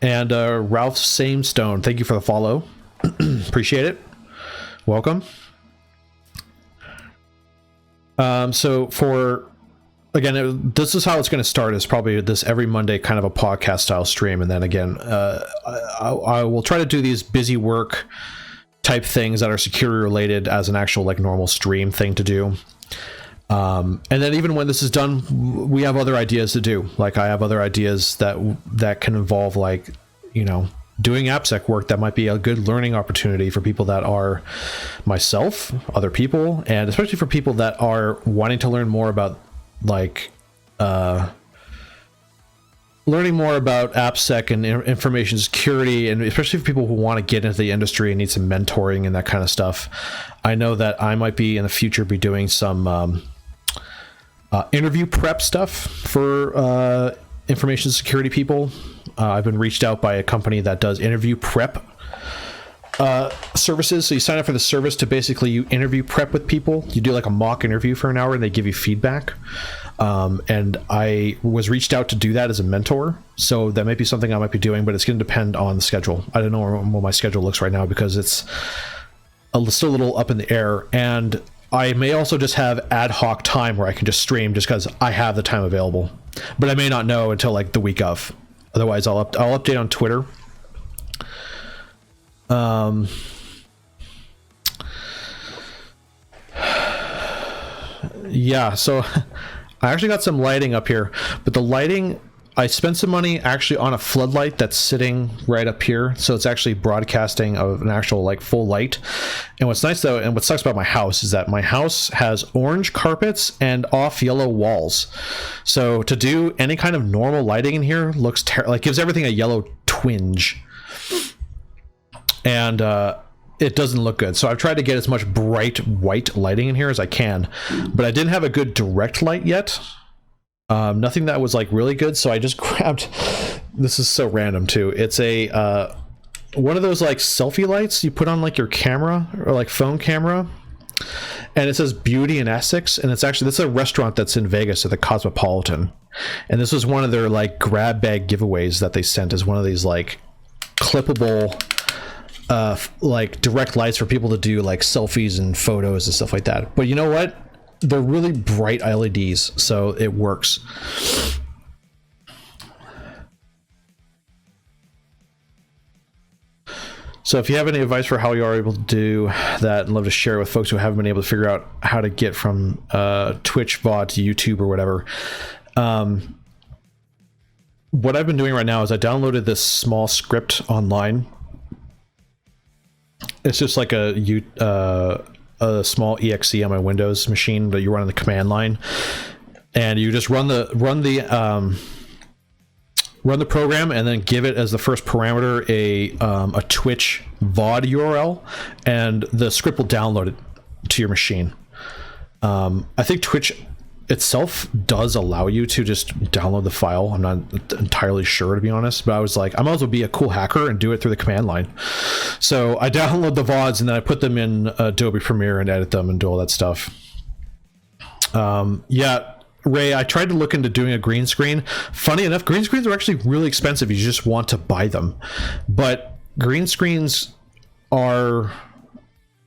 Ralph Samestone, thank you for the follow. Appreciate it. Welcome. So for, again, this is how it's going to start, is probably this every Monday kind of a podcast style stream. And then again, I will try to do these busy work type things that are security related as an actual like normal stream thing to do. And then even when this is done, we have other ideas to do. Like I have other ideas that can involve like, doing AppSec work that might be a good learning opportunity for people that are myself, other people, and especially for people that are wanting to learn more about like learning more about AppSec and information security, and especially for people who want to get into the industry and need some mentoring and that kind of stuff. I know that I might be in the future be doing some interview prep stuff for information security people. I've been reached out by a company that does interview prep services. So you sign up for the service to basically you interview prep with people. You do like a mock interview for an hour and they give you feedback. And I was reached out to do that as a mentor. So that might be something I might be doing, but it's going to depend on the schedule. I don't know what my schedule looks right now because it's still a little up in the air. And I may also just have ad hoc time where I can just stream just because I have the time available. But I may not know until like the week of. Otherwise, I'll update on Twitter. Yeah, so I actually got some lighting up here, but the lighting, I spent some money actually on a floodlight that's sitting right up here. So it's actually broadcasting of an actual like full light. And what's nice though, and what sucks about my house is that my house has orange carpets and off yellow walls. So to do any kind of normal lighting in here looks like gives everything a yellow twinge. And it doesn't look good. So I've tried to get as much bright white lighting in here as I can, but I didn't have a good direct light yet. Nothing that was like really good. So I just grabbed, this is so random too. It's a, one of those like selfie lights you put on like your camera or like phone camera. And it says Beauty in Essex. And it's actually, this is a restaurant that's in Vegas at the Cosmopolitan. And this was one of their like grab bag giveaways that they sent as one of these like clippable, like direct lights for people to do like selfies and photos and stuff like that. But you know what? They're really bright LEDs, so it works. So if you have any advice for how you are able to do that, I'd love to share with folks who haven't been able to figure out how to get from Twitch VOD to YouTube or whatever. What I've been doing right now is I downloaded this small script online. It's just like a small exe on my Windows machine that you run on the command line, and you just run the program, and then give it as the first parameter a Twitch VOD URL, and the script will download it to your machine. I think Twitch itself does allow you to just download the file. I'm not entirely sure, to be honest, but I was like, I might as well be a cool hacker and do it through the command line. So I download the VODs and then I put them in Adobe Premiere and edit them and do all that stuff. Yeah, Ray, I tried to look into doing a green screen. Funny enough, green screens are actually really expensive. You just want to buy them. But green screens are,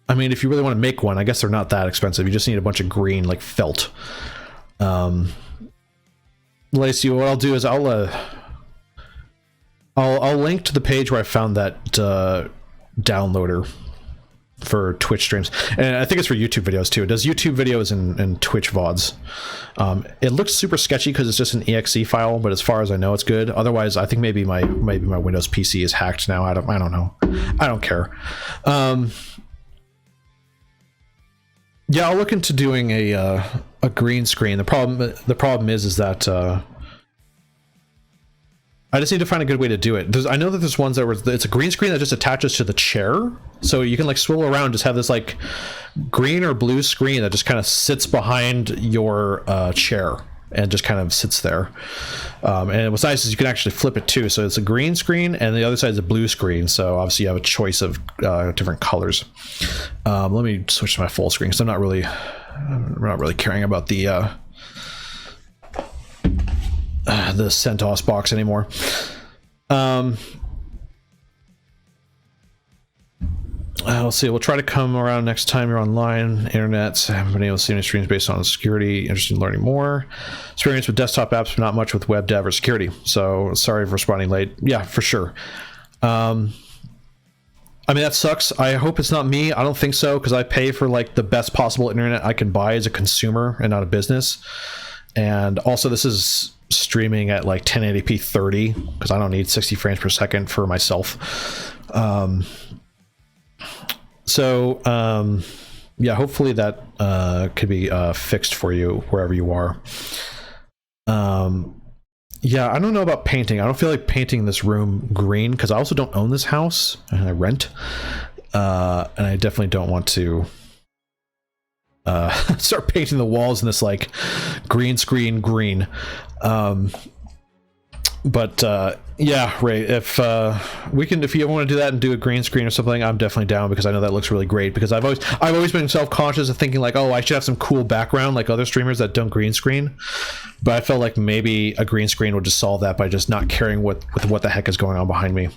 I mean, if you really want to make one, I guess they're not that expensive. You just need a bunch of green, like felt. Lacey, what I'll do is I'll link to the page where I found that downloader for Twitch streams, and I think it's for YouTube videos too. It does YouTube videos and Twitch VODs. It looks super sketchy because it's just an exe file, but as far as I know, it's good. Otherwise, I think maybe my Windows PC is hacked now. I don't know. I don't care. Yeah, I'll look into doing a green screen. The problem is that I just need to find a good way to do it. I know that there's ones it's a green screen that just attaches to the chair, so you can like swivel around and just have this like green or blue screen that just kind of sits behind your chair and just kind of sits there. And what's nice is you can actually flip it too. So it's a green screen and the other side is a blue screen. So obviously you have a choice of different colors. Let me switch to my full screen because I'm not really caring about the CentOS box anymore. Let's see. We'll try to come around next time you're online. Internet. Haven't been able to see any streams based on security. Interested in learning more. Experience with desktop apps, but not much with web dev or security. So sorry for responding late. Yeah, for sure. I mean, that sucks. I hope it's not me. I don't think so, because I pay for like the best possible internet I can buy as a consumer and not a business. And also, this is streaming at like 1080p 30 because I don't need 60 frames per second for myself. Yeah, hopefully that could be fixed for you wherever you are. Yeah, I don't know about painting. I don't feel like painting this room green because I also don't own this house and I rent. And I definitely don't want to start painting the walls in this like green screen green. Yeah, Ray, if you want to do that and do a green screen or something, I'm definitely down because I know that looks really great because I've always been self-conscious of thinking like, oh, I should have some cool background like other streamers that don't green screen. But I felt like maybe a green screen would just solve that by just not caring what the heck is going on behind me.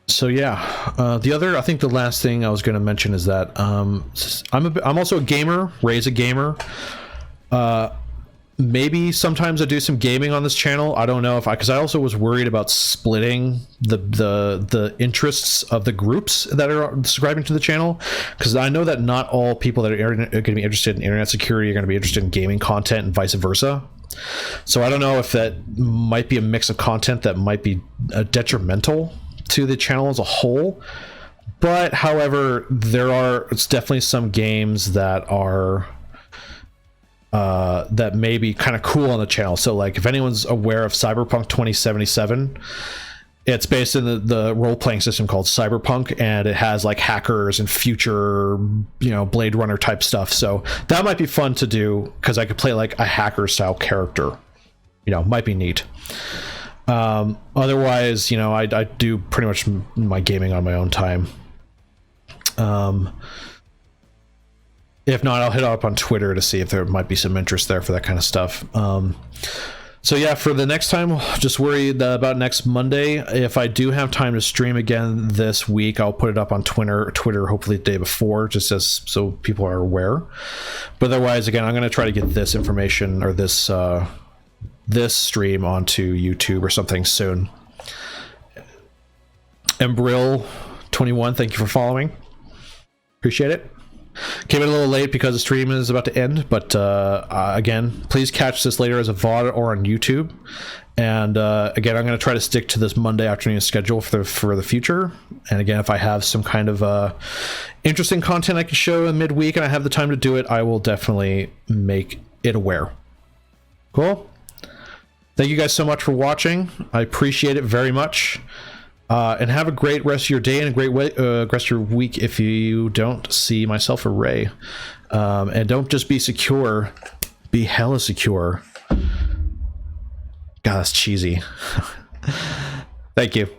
So yeah, I think the last thing I was going to mention is that I'm also a gamer. Ray's a gamer. Maybe sometimes I do some gaming on this channel. I don't know if because I also was worried about splitting the interests of the groups that are subscribing to the channel, because I know that not all people that are going to be interested in internet security are going to be interested in gaming content and vice versa. So I don't know if that might be a mix of content that might be detrimental to the channel as a whole. But however, it's definitely some games that are that may be kind of cool on the channel. So like if anyone's aware of Cyberpunk 2077, it's based in the role-playing system called Cyberpunk, and it has like hackers and future, Blade Runner type stuff. So that might be fun to do because I could play like a hacker style character. Might be neat. Otherwise, I do pretty much my gaming on my own time. If not, I'll hit up on Twitter to see if there might be some interest there for that kind of stuff. So yeah, for the next time, just worry about next Monday. If I do have time to stream again this week, I'll put it up on Twitter hopefully the day before, just so people are aware. But otherwise, again, I'm going to try to get this information or this stream onto YouTube or something soon. Embril21, thank you for following. Appreciate it. Came in a little late because the stream is about to end, but again, please catch this later as a VOD or on YouTube. And again, I'm going to try to stick to this Monday afternoon schedule for the future. And again, if I have some kind of interesting content I can show in midweek and I have the time to do it, I will definitely make it aware. Cool. Thank you guys so much for watching. I appreciate it very much. And have a great rest of your day and a great rest of your week if you don't see myself or Ray. And don't just be secure, be hella secure. God, that's cheesy. Thank you.